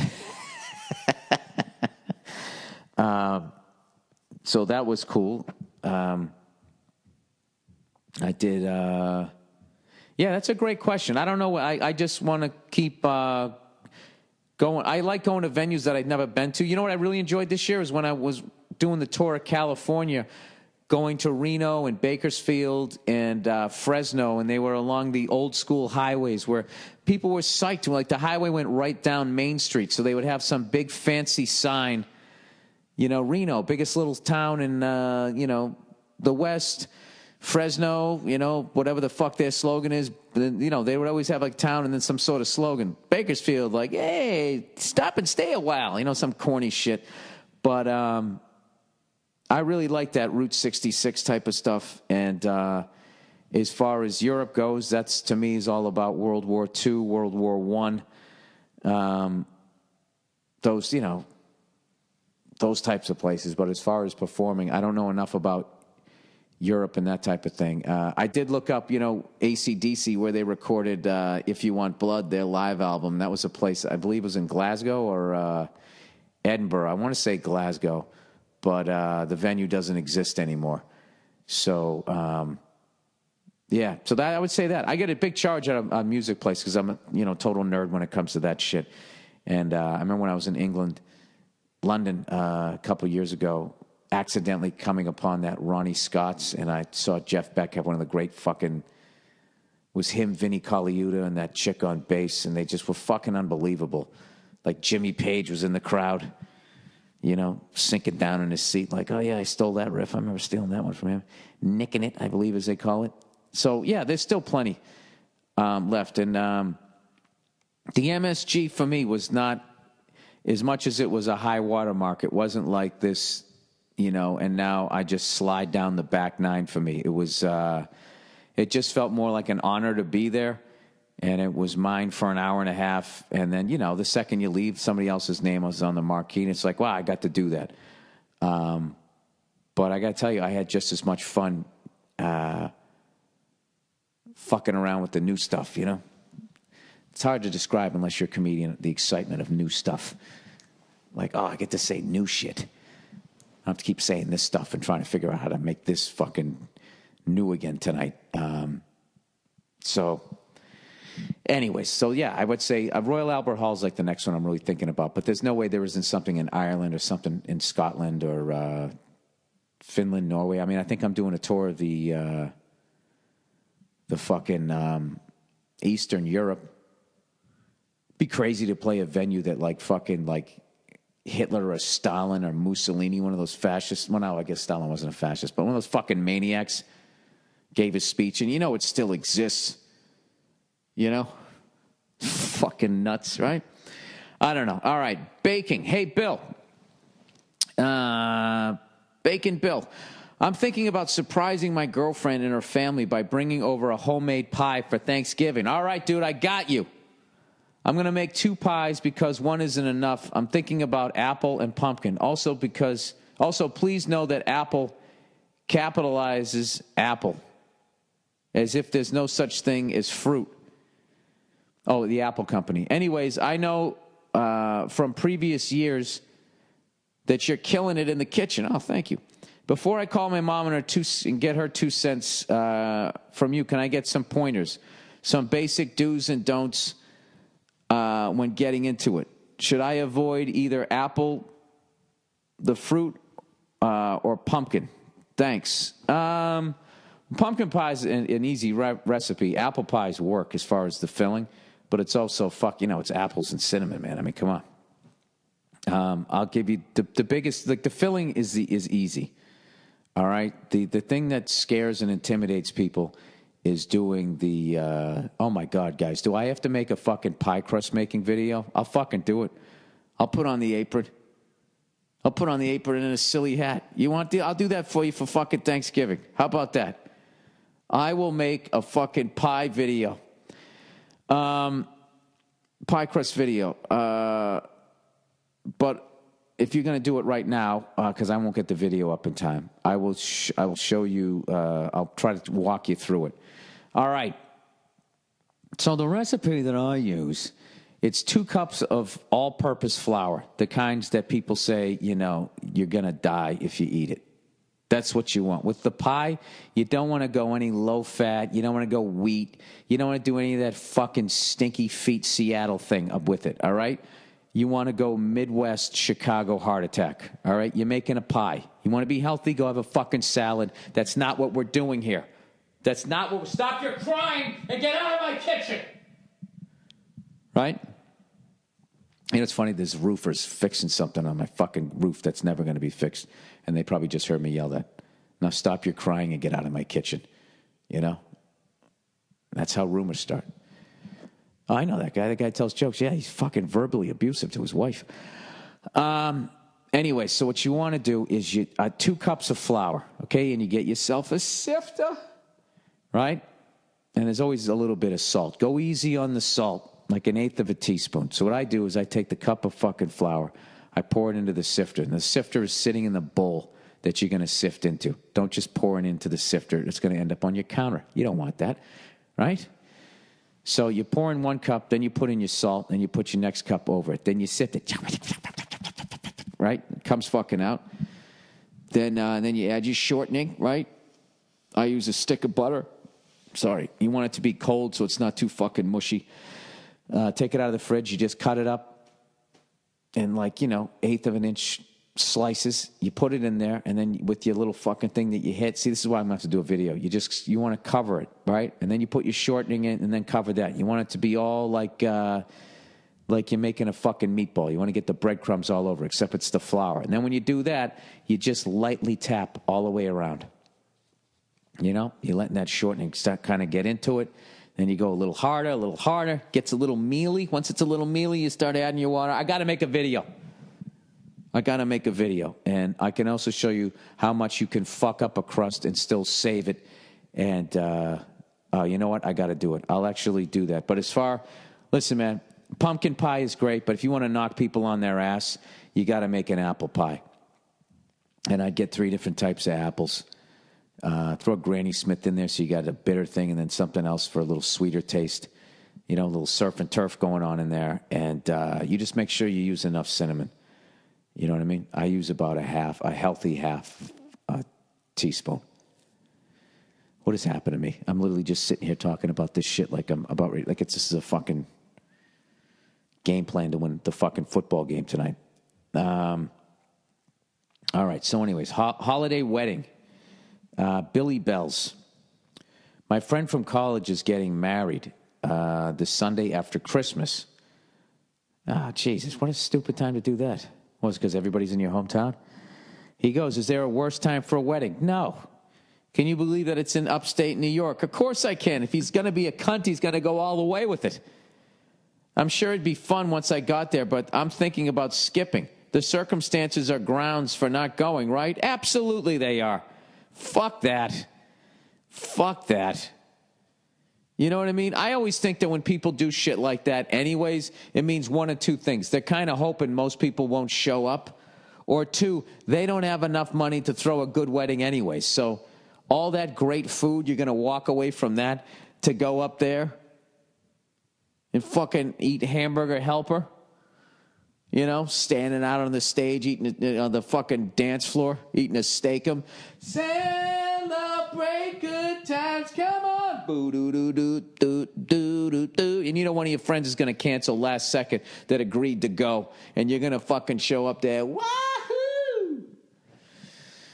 So that was cool. I did. Yeah, that's a great question. I don't know. I just want to keep going. I like going to venues that I'd never been to. You know what I really enjoyed this year is when I was doing the tour of California, going to Reno and Bakersfield and Fresno, and they were along the old school highways where people were psyched. Like the highway went right down Main Street, so they would have some big fancy sign. Reno, biggest little town in the West. Fresno, whatever the fuck their slogan is, they would always have like town and then some sort of slogan. Bakersfield, like, hey, stop and stay a while, some corny shit. But I really like that Route 66 type of stuff. And as far as Europe goes, that's to me is all about World War II, World War I. Those types of places. But as far as performing, I don't know enough about Europe and that type of thing. I did look up, AC/DC, where they recorded If You Want Blood, their live album. That was a place, I believe it was in Glasgow or Edinburgh. I want to say Glasgow, but the venue doesn't exist anymore. So, so that I would say that. I get a big charge out of a music place because I'm a total nerd when it comes to that shit. And I remember when I was in England, London, a couple of years ago, accidentally coming upon that Ronnie Scott's, and I saw Jeff Beck have one of the great was him, Vinnie Colaiuta, and that chick on bass, and they just were fucking unbelievable. Like Jimmy Page was in the crowd, sinking down in his seat, like, oh yeah, I stole that riff. I remember stealing that one from him. Nicking it, I believe, as they call it. So yeah, there's still plenty left. And the MSG for me was not, as much as it was a high water mark, it wasn't like this, and now I just slide down the back nine for me. It was, it just felt more like an honor to be there. And it was mine for an hour and a half. And then, the second you leave, somebody else's name was on the marquee. And it's like, wow, I got to do that. But I got to tell you, I had just as much fun fucking around with the new stuff, It's hard to describe unless you're a comedian, the excitement of new stuff. Like, oh, I get to say new shit. I have to keep saying this stuff and trying to figure out how to make this fucking new again tonight. Anyways, so yeah, I would say Royal Albert Hall is like the next one I'm really thinking about. But there's no way there isn't something in Ireland or something in Scotland or Finland, Norway. I mean, I think I'm doing a tour of the fucking Eastern Europe. Be crazy to play a venue that like fucking like Hitler or Stalin or Mussolini, one of those fascists. Well, no, I guess Stalin wasn't a fascist, but one of those fucking maniacs gave his speech, and it still exists. Fucking nuts, right? I don't know. All right, baking. Hey, Bill. Bacon Bill. I'm thinking about surprising my girlfriend and her family by bringing over a homemade pie for Thanksgiving. All right, dude, I got you. I'm going to make 2 pies because one isn't enough. I'm thinking about apple and pumpkin. Also, please know that apple capitalizes apple, as if there's no such thing as fruit. Oh, the Apple Company. Anyways, I know from previous years that you're killing it in the kitchen. Oh, thank you. Before I call my mom and get her 2 cents from you, can I get some pointers? Some basic do's and don'ts when getting into it. Should I avoid either apple, the fruit, or pumpkin? Thanks. Pumpkin pie is an easy recipe. Apple pies work as far as the filling, but it's also it's apples and cinnamon, man. I mean, come on. I'll give you the biggest, like the filling is easy. All right. The thing that scares and intimidates people is doing the, oh my God, guys, do I have to make a fucking pie crust making video? I'll fucking do it. I'll put on the apron. I'll put on the apron and a silly hat. I'll do that for you for fucking Thanksgiving. How about that? I will make a fucking pie video. Pie crust video. But if you're going to do it right now, because I won't get the video up in time, I will show you, I'll try to walk you through it. All right. So the recipe that I use, it's 2 cups of all-purpose flour, the kinds that people say, you're going to die if you eat it. That's what you want. With the pie, you don't want to go any low-fat. You don't want to go wheat. You don't want to do any of that fucking stinky feet Seattle thing up with it, all right? You want to go Midwest Chicago heart attack, all right? You're making a pie. You want to be healthy, go have a fucking salad. That's not what we're doing here. That's not what... Stop your crying and get out of my kitchen! Right? It's funny, there's roofers fixing something on my fucking roof that's never going to be fixed, and they probably just heard me yell that. Now stop your crying and get out of my kitchen. You know? That's how rumors start. Oh, I know that guy. That guy tells jokes. Yeah, he's fucking verbally abusive to his wife. Anyway, so what you want to do is 2 cups of flour, okay? And you get yourself a sifter, right? And there's always a little bit of salt. Go easy on the salt, like 1/8 of a teaspoon. So what I do is I take the cup of fucking flour, I pour it into the sifter, and the sifter is sitting in the bowl that you're going to sift into. Don't just pour it into the sifter. It's going to end up on your counter. You don't want that, right? So you pour in 1 cup, then you put in your salt, then you put your next cup over it. Then you sift it, right? It comes fucking out. Then you add your shortening, right? I use a stick of butter. Sorry. You want it to be cold so it's not too fucking mushy. Take it out of the fridge. You just cut it up in 1/8 of an inch slices. You put it in there, and then with your little fucking thing that you hit. See, this is why I'm going to have to do a video. You want to cover it, right? And then you put your shortening in, and then cover that. You want it to be all like you're making a fucking meatball. You want to get the breadcrumbs all over, except it's the flour. And then when you do that, you just lightly tap all the way around. You know, you're letting that shortening start kind of get into it. Then you go a little harder, gets a little mealy. Once it's a little mealy, you start adding your water. I got to make a video. And I can also show you how much you can fuck up a crust and still save it. And you know what? I got to do it. I'll actually do that. But listen, man, pumpkin pie is great, but if you want to knock people on their ass, you got to make an apple pie. And I'd get 3 different types of apples. Throw Granny Smith in there so you got a bitter thing, and then something else for a little sweeter taste. You know, a little surf and turf going on in there. And you just make sure you use enough cinnamon. You know what I mean? I use about a healthy half teaspoon. What has happened to me? I'm literally just sitting here talking about this shit like this is a fucking game plan to win the fucking football game tonight. All right. So anyways, holiday wedding. Billy Bells. My friend from college is getting married this Sunday after Christmas. Jesus, what a stupid time to do that. Well, it's because everybody's in your hometown? He goes, is there a worse time for a wedding? No. Can you believe that it's in upstate New York? Of course I can. If he's going to be a cunt, he's going to go all the way with it. I'm sure it'd be fun once I got there, but I'm thinking about skipping. The circumstances are grounds for not going, right? Absolutely they are. Fuck that. You know what I mean? I always think that when people do shit like that anyways, it means 1 of 2 things. They're kind of hoping most people won't show up. Or 2, they don't have enough money to throw a good wedding anyway. So all that great food, you're going to walk away from that to go up there and fucking eat hamburger helper? You know, standing out on the stage, eating on the fucking dance floor, eating a steak-um. Celebrate good times, come on. Boo-doo-doo-doo-doo-doo-doo. And you know one of your friends is going to cancel last second that agreed to go. And you're going to fucking show up there. Wahoo!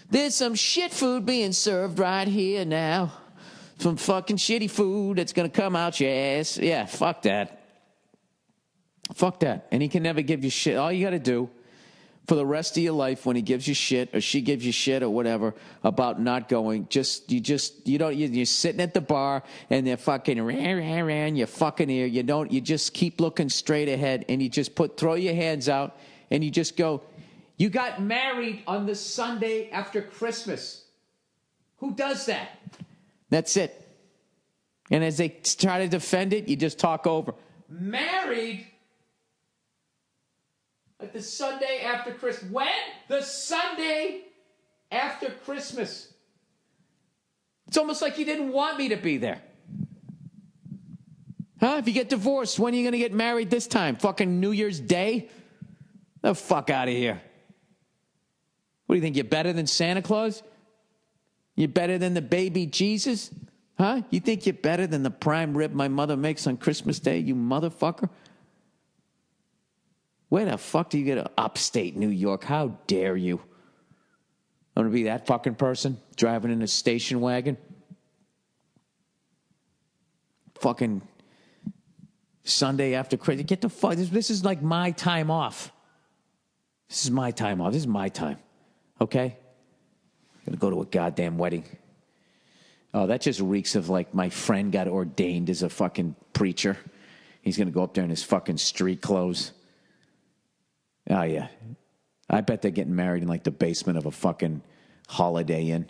There's some shit food being served right here now. Some fucking shitty food that's going to come out your ass. Yeah, fuck that. Fuck that. And he can never give you shit. All you got to do for the rest of your life when he gives you shit or she gives you shit or whatever about not going, you're sitting at the bar and they're fucking in your fucking ear. You just keep looking straight ahead and you just throw your hands out and you just go, you got married on the Sunday after Christmas. Who does that? That's it. And as they try to defend it, you just talk over. Married? Like the Sunday after Christmas. When? The Sunday after Christmas. It's almost like you didn't want me to be there. Huh? If you get divorced, when are you going to get married this time? Fucking New Year's Day? The fuck out of here. What do you think? You're better than Santa Claus? You're better than the baby Jesus? Huh? You think you're better than the prime rib my mother makes on Christmas Day, you motherfucker? Where the fuck do you get to upstate New York? How dare you? I'm going to be that fucking person driving in a station wagon? Fucking Sunday after Christmas. Get the fuck. This is like my time off. This is my time off. This is my time. Okay? I'm going to go to a goddamn wedding. Oh, that just reeks of like my friend got ordained as a fucking preacher. He's going to go up there in his fucking street clothes. Oh, yeah. I bet they're getting married in like the basement of a fucking Holiday Inn.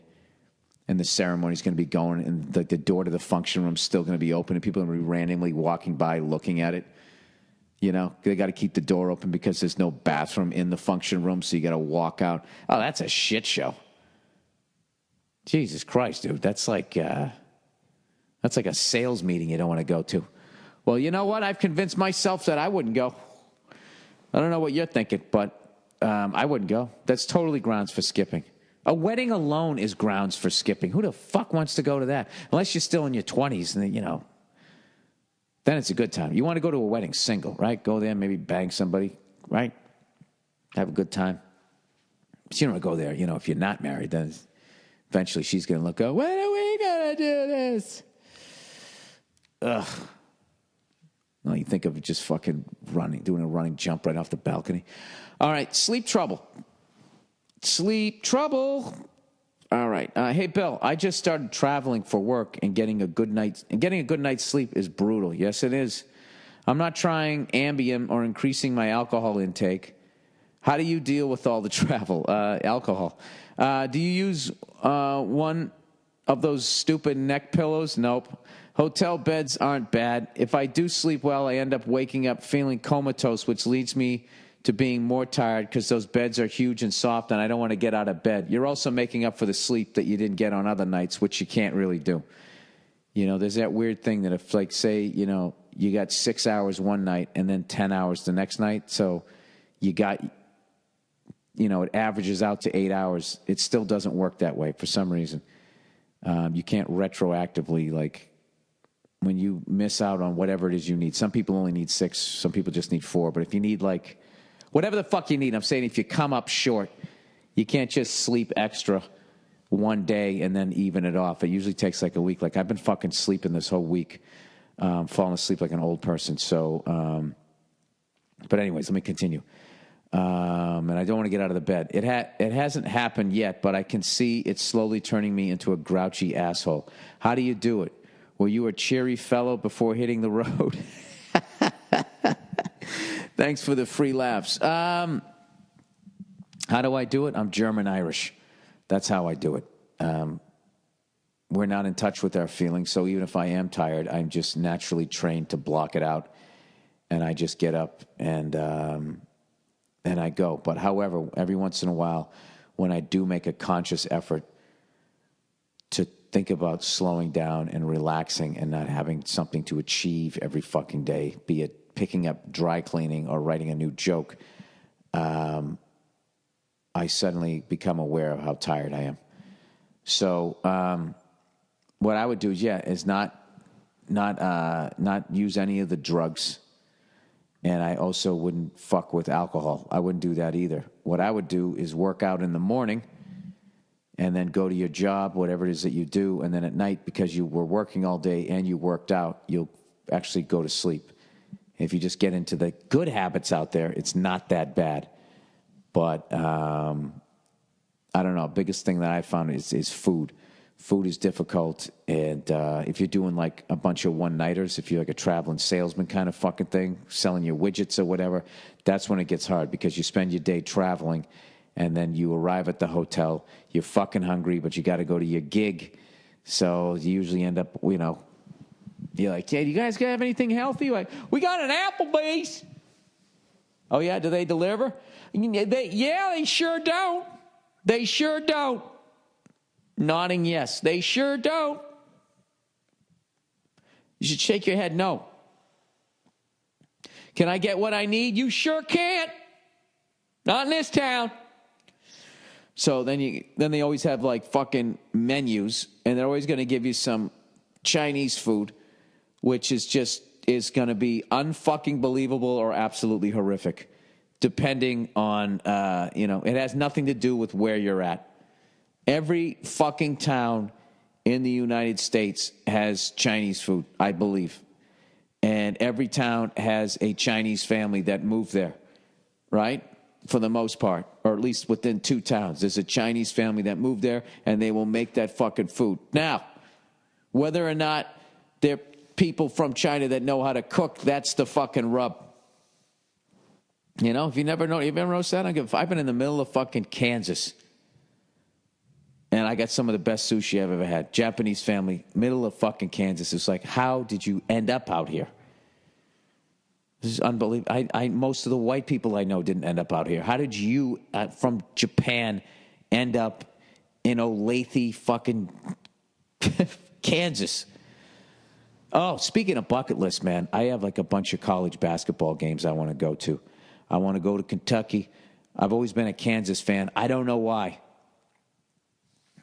And the ceremony's going to be going, and the door to the function room's still going to be open, and people are going to be randomly walking by looking at it. You know, they got to keep the door open because there's no bathroom in the function room, so you got to walk out. Oh, that's a shit show. Jesus Christ, dude. That's like a sales meeting you don't want to go to. Well, you know what? I've convinced myself that I wouldn't go. I don't know what you're thinking, but I wouldn't go. That's totally grounds for skipping. A wedding alone is grounds for skipping. Who the fuck wants to go to that? Unless you're still in your 20s, and then it's a good time. You want to go to a wedding single, right? Go there, maybe bang somebody, right? Have a good time. But you don't want to go there, if you're not married, then eventually she's going to look, when are we going to do this? Ugh. No, you think of just fucking doing a running jump right off the balcony. All right, sleep trouble. Sleep trouble. All right. Hey, Bill, I just started traveling for work, and getting a good night's sleep is brutal. Yes, it is. I'm not trying Ambien or increasing my alcohol intake. How do you deal with all the travel? Alcohol. Do you use one of those stupid neck pillows? Nope. Hotel beds aren't bad. If I do sleep well, I end up waking up feeling comatose, which leads me to being more tired because those beds are huge and soft, and I don't want to get out of bed. You're also making up for the sleep that you didn't get on other nights, which you can't really do. There's that weird thing that if, like, say, you got 6 hours one night and then 10 hours the next night, so you got, it averages out to 8 hours. It still doesn't work that way for some reason. You can't retroactively, like, when you miss out on whatever it is you need. Some people only need 6. Some people just need 4. But if you need, like, whatever the fuck you need, I'm saying if you come up short, you can't just sleep extra one day and then even it off. It usually takes like a week. Like, I've been fucking sleeping this whole week, falling asleep like an old person. So, but anyways, let me continue. And I don't want to get out of the bed. It hasn't happened yet, but I can see it's slowly turning me into a grouchy asshole. How do you do it? Were you a cheery fellow before hitting the road? Thanks for the free laughs. How do I do it? I'm German-Irish. That's how I do it. We're not in touch with our feelings, so even if I am tired, I'm just naturally trained to block it out, and I just get up and I go. But however, every once in a while, when I do make a conscious effort to think about slowing down and relaxing and not having something to achieve every fucking day, be it picking up dry cleaning or writing a new joke, I suddenly become aware of how tired I am. So what I would do is not use any of the drugs, and I also wouldn't fuck with alcohol. I wouldn't do that either. What I would do is work out in the morning and then go to your job, whatever it is that you do, and then at night, because you were working all day and you worked out, you'll actually go to sleep. If you just get into the good habits out there, it's not that bad. But I don't know. Biggest thing that I found is food. Food is difficult, and if you're doing like a bunch of one-nighters, if you're like a traveling salesman kind of fucking thing, selling your widgets or whatever, that's when it gets hard because you spend your day traveling, and then you arrive at the hotel, you're fucking hungry, but you got to go to your gig, so you usually end up, you're like, hey, do you guys have anything healthy? Like, we got an Applebee's. Oh, yeah? Do they deliver? They sure don't. They sure don't. Nodding yes. They sure don't. You should shake your head no. Can I get what I need? You sure can't. Not in this town. So then they always have like fucking menus, and they're always going to give you some Chinese food, which is going to be unfucking believable or absolutely horrific, depending on, it has nothing to do with where you're at. Every fucking town in the United States has Chinese food, I believe. And every town has a Chinese family that moved there, right? For the most part, or at least within 2 towns. There's a Chinese family that moved there, and they will make that fucking food. Now, Whether or not they're people from China that know how to cook, that's the fucking rub. You know, if you never noticed that, I've been in the middle of fucking Kansas. And I got some of the best sushi I've ever had. Japanese family, middle of fucking Kansas. It's like, how did you end up out here? This is unbelievable. Most of the white people I know didn't end up out here. How did you, from Japan, end up in Olathe, fucking Kansas? Oh, speaking of bucket list, man, I have like a bunch of college basketball games I want to go to. I want to go to Kentucky. I've always been a Kansas fan. I don't know why.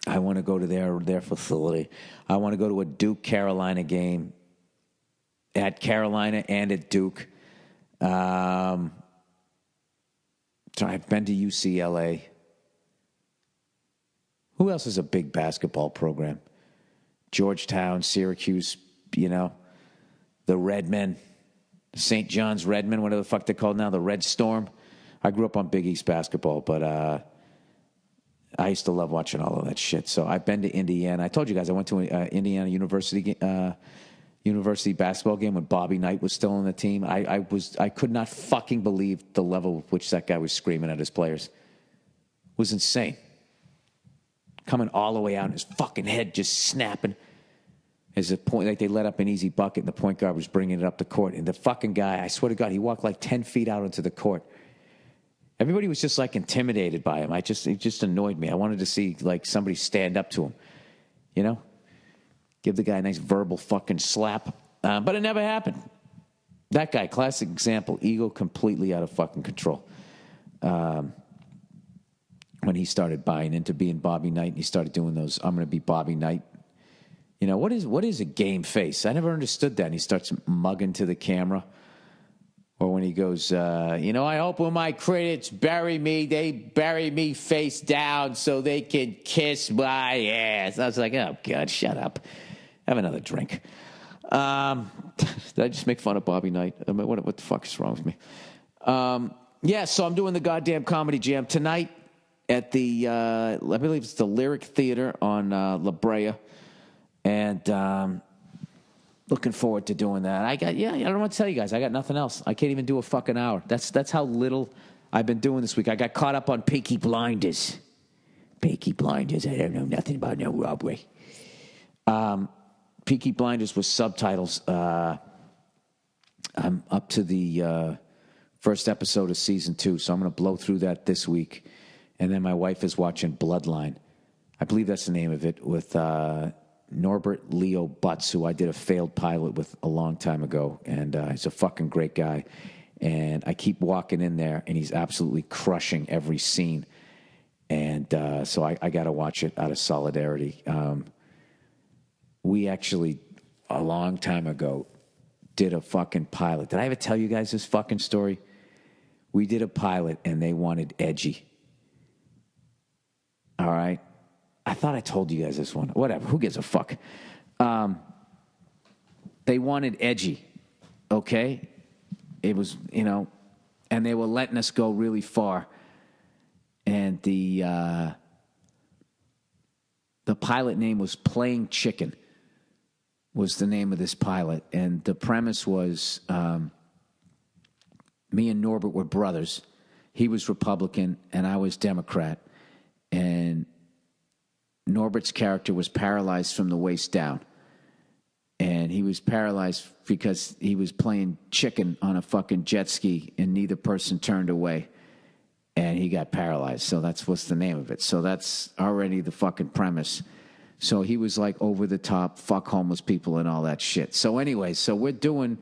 I want to go to their facility. I want to go to a Duke-Carolina game at Carolina and at Duke. So I've been to UCLA. Who else has a big basketball program? Georgetown, Syracuse, you know, the Redmen, St. John's Redmen, whatever the fuck they're called now, the Red Storm. I grew up on Big East basketball, but I used to love watching all of that shit. So I've been to Indiana. I told you guys I went to an Indiana University basketball game when Bobby Knight was still on the team. I could not fucking believe the level with which that guy was screaming at his players. It was insane. Coming all the way out, and his fucking head just snapping. As a point, like they let up an easy bucket, and the point guard was bringing it up the court. And the fucking guy, I swear to God, he walked like 10 feet out into the court. Everybody was just like intimidated by him. It just annoyed me. I wanted to see like somebody stand up to him, you know, give the guy a nice verbal fucking slap. But it never happened. That guy, classic example, ego completely out of fucking control. When he started buying into being Bobby Knight, and he started doing those, I'm going to be Bobby Knight. You know, what is a game face? I never understood that. And he starts mugging to the camera. Or when he goes, I hope when my critics bury me, they bury me face down so they can kiss my ass. I was like, oh, God, shut up. Have another drink. Did I just make fun of Bobby Knight? I mean, what the fuck is wrong with me? So I'm doing the goddamn comedy jam tonight at the, I believe it's the Lyric Theater on La Brea. And looking forward to doing that. I don't know what to tell you guys. I got nothing else. I can't even do a fucking hour. That's how little I've been doing this week. I got caught up on Peaky Blinders. Peaky Blinders. I don't know nothing about no robbery. Peaky Blinders with subtitles. I'm up to the first episode of season 2, so I'm going to blow through that this week. And then my wife is watching Bloodline. I believe that's the name of it, with Norbert Leo Butz, who I did a failed pilot with a long time ago. And he's a fucking great guy. And I keep walking in there, and he's absolutely crushing every scene. And so I got to watch it out of solidarity. We actually, a long time ago, did a fucking pilot. Did I ever tell you guys this fucking story? We did a pilot, and they wanted edgy. All right? I thought I told you guys this one. Whatever. Who gives a fuck? They wanted edgy. Okay? It was, and they were letting us go really far. And the pilot name was Playing Chicken, was the name of this pilot. And the premise was me and Norbert were brothers. He was Republican, and I was Democrat. And Norbert's character was paralyzed from the waist down. And he was paralyzed because he was playing chicken on a fucking jet ski, and neither person turned away. And he got paralyzed. So that's what's the name of it. So that's already the fucking premise. So he was like over the top, fuck homeless people and all that shit. So anyway, so we're doing,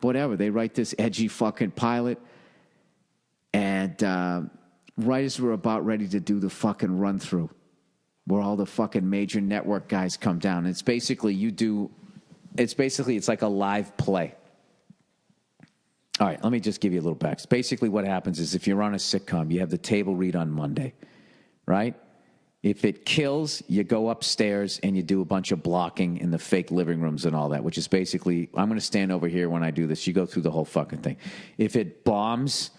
whatever. They write this edgy fucking pilot. And right as we're about ready to do the fucking run through, where all the fucking major network guys come down. It's basically it's like a live play. All right, let me just give you a little back. Basically what happens is if you're on a sitcom, you have the table read on Monday, right? If it kills, you go upstairs and you do a bunch of blocking in the fake living rooms and all that, which is basically, I'm going to stand over here when I do this. You go through the whole fucking thing. If it bombs,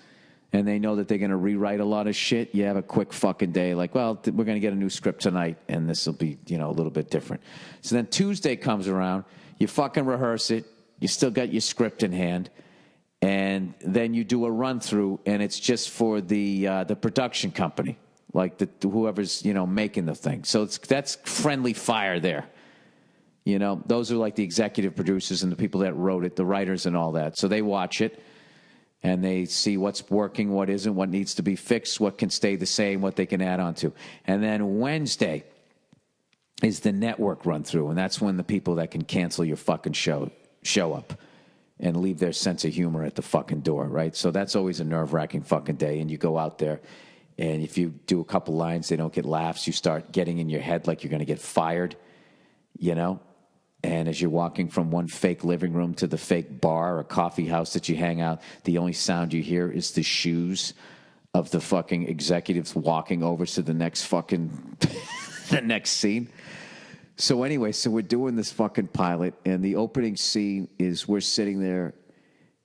and they know that they're going to rewrite a lot of shit, you have a quick fucking day like, well, we're going to get a new script tonight, and this will be, a little bit different. So then Tuesday comes around, you fucking rehearse it, you still got your script in hand, and then you do a run-through, and it's just for the production company, like whoever's, making the thing. So that's friendly fire there. Those are like the executive producers and the people that wrote it, the writers and all that. So they watch it, and they see what's working, what isn't, what needs to be fixed, what can stay the same, what they can add on to. And then Wednesday is the network run-through, and that's when the people that can cancel your fucking show up and leave their sense of humor at the fucking door, right? So that's always a nerve-wracking fucking day, and you go out there, and if you do a couple lines, they don't get laughs, you start getting in your head like you're going to get fired, And as you're walking from one fake living room to the fake bar or coffee house that you hang out, the only sound you hear is the shoes of the fucking executives walking over to the next fucking, the next scene. So anyway, so we're doing this fucking pilot, and the opening scene is we're sitting there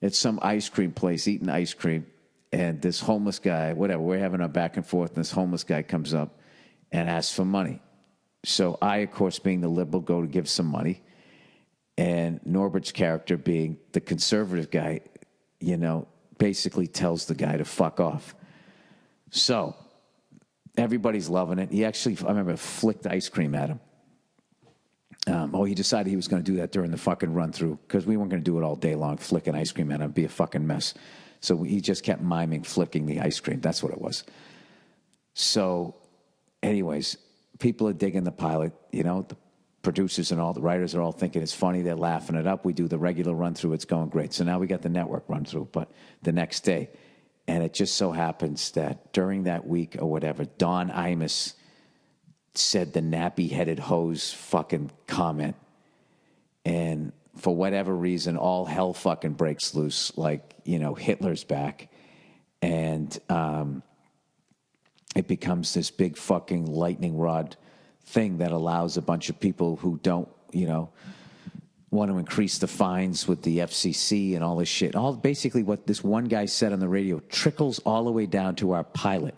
at some ice cream place eating ice cream, and this homeless guy, whatever, we're having a back and forth, and this homeless guy comes up and asks for money. So I, of course, being the liberal, go to give some money. And Norbert's character, being the conservative guy, basically tells the guy to fuck off. So everybody's loving it. He actually, I remember, flicked ice cream at him. He decided he was going to do that during the fucking run-through because we weren't going to do it all day long, flicking ice cream at him. It'd be a fucking mess. So he just kept miming flicking the ice cream. That's what it was. So anyways, people are digging the pilot, the producers and all the writers are all thinking it's funny. They're laughing it up. We do the regular run through. It's going great. So now we got the network run through, but the next day. And it just so happens that during that week or whatever, Don Imus said the nappy-headed hose fucking comment. And for whatever reason, all hell fucking breaks loose. Like, Hitler's back. And it becomes this big fucking lightning rod thing that allows a bunch of people who don't, want to increase the fines with the FCC and all this shit. All basically what this one guy said on the radio trickles all the way down to our pilot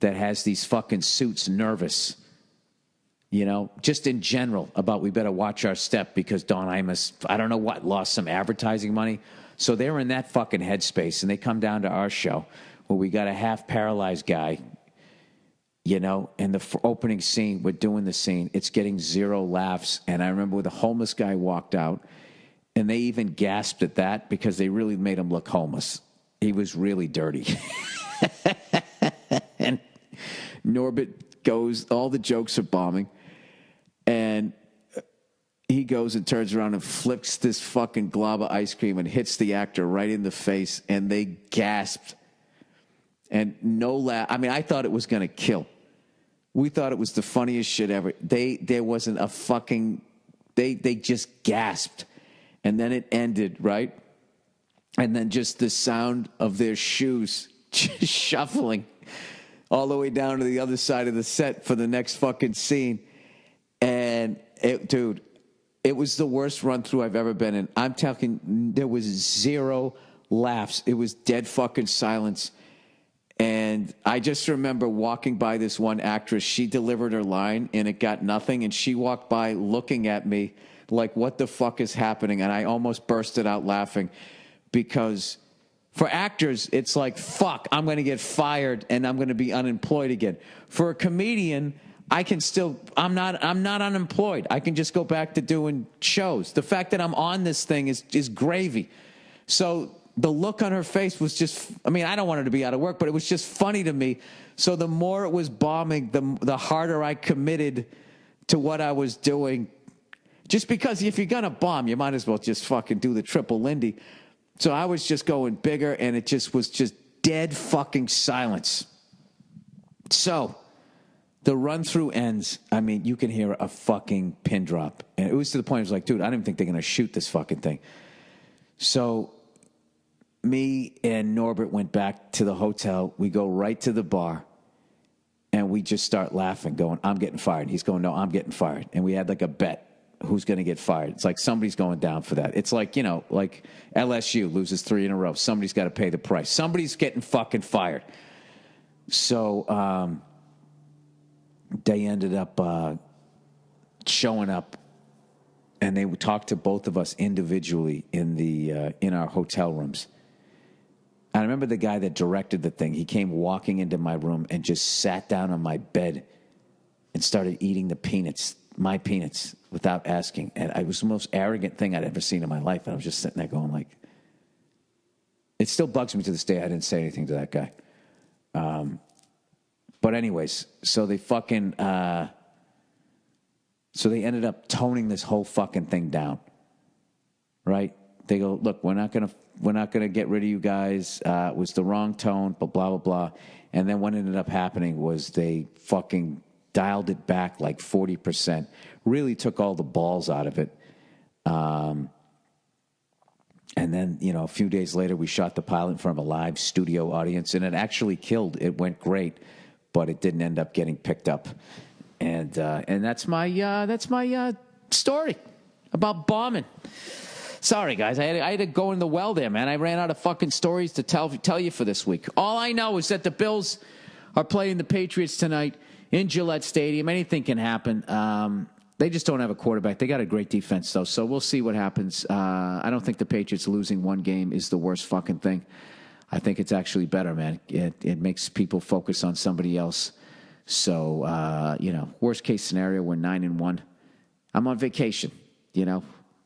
that has these fucking suits nervous, just in general about we better watch our step because Don Imus, I don't know what, lost some advertising money. So they're in that fucking headspace, and they come down to our show where we got a half-paralyzed guy, and the opening scene, we're doing the scene, it's getting zero laughs. And I remember when the homeless guy walked out, and they even gasped at that because they really made him look homeless. He was really dirty. And Norbert goes, all the jokes are bombing, and he goes and turns around and flips this fucking glob of ice cream and hits the actor right in the face, and they gasped. And no laugh. I mean, I thought it was going to kill. We thought it was the funniest shit ever. There wasn't a fucking, they just gasped. And then it ended, right? And then just the sound of their shoes just shuffling all the way down to the other side of the set for the next fucking scene. And it was the worst run through I've ever been in. I'm talking, there was zero laughs. It was dead fucking silence. And I just remember walking by this one actress. She delivered her line, and it got nothing. And she walked by looking at me like, what the fuck is happening? And I almost bursted out laughing because for actors, it's like, fuck, I'm going to get fired and I'm going to be unemployed again. For a comedian, I can still, I'm not unemployed. I can just go back to doing shows. The fact that I'm on this thing is gravy. So the look on her face was just, I mean, I don't want her to be out of work, but it was just funny to me. So the more it was bombing, the harder I committed to what I was doing. Just because if you're going to bomb, you might as well just fucking do the triple Lindy. So I was just going bigger, and it just was just dead fucking silence. So the run-through ends. I mean, you can hear a fucking pin drop. And it was to the point, I was like, dude, I don't even think they're going to shoot this fucking thing. So me and Norbert went back to the hotel. We go right to the bar, and we just start laughing, going, I'm getting fired. He's going, no, I'm getting fired. And we had like a bet who's going to get fired. It's like somebody's going down for that. It's like, like LSU loses 3 in a row. Somebody's got to pay the price. Somebody's getting fucking fired. So they ended up showing up, and they talked to both of us individually in our hotel rooms. I remember the guy that directed the thing. He came walking into my room and just sat down on my bed and started eating my peanuts, without asking. And it was the most arrogant thing I'd ever seen in my life. And I was just sitting there going like, it still bugs me to this day I didn't say anything to that guy. But anyways, so they fucking, so they ended up toning this whole fucking thing down, right? They go, look, we're not gonna get rid of you guys. It was the wrong tone, but blah, blah, blah. And then what ended up happening was they fucking dialed it back like 40%, really took all the balls out of it. And then, a few days later, we shot the pilot in front of a live studio audience, and it actually killed. It went great, but it didn't end up getting picked up. And that's my story about bombing. Sorry, guys. I had to go in the well there, man. I ran out of fucking stories to tell you for this week. All I know is that the Bills are playing the Patriots tonight in Gillette Stadium. Anything can happen. They just don't have a quarterback. They got a great defense, though, so we'll see what happens. I don't think the Patriots losing one game is the worst fucking thing. I think it's actually better, man. It makes people focus on somebody else. So, worst case scenario, we're 9-1. I'm on vacation,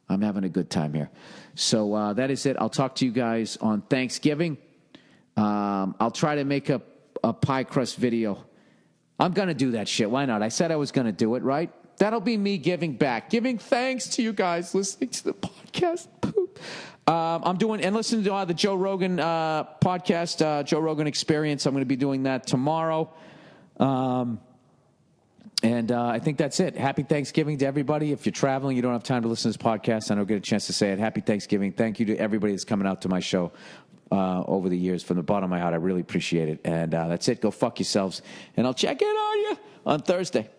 I'm having a good time here. So that is it. I'll talk to you guys on Thanksgiving. I'll try to make a pie crust video. I'm going to do that shit. Why not? I said I was going to do it, right? That'll be me giving back, giving thanks to you guys listening to the podcast. I'm doing and listening to the Joe Rogan podcast, Joe Rogan Experience. I'm going to be doing that tomorrow. And I think that's it. Happy Thanksgiving to everybody. If you're traveling, you don't have time to listen to this podcast, I don't get a chance to say it. Happy Thanksgiving. Thank you to everybody that's coming out to my show over the years. From the bottom of my heart, I really appreciate it. And that's it. Go fuck yourselves. And I'll check in on you on Thursday.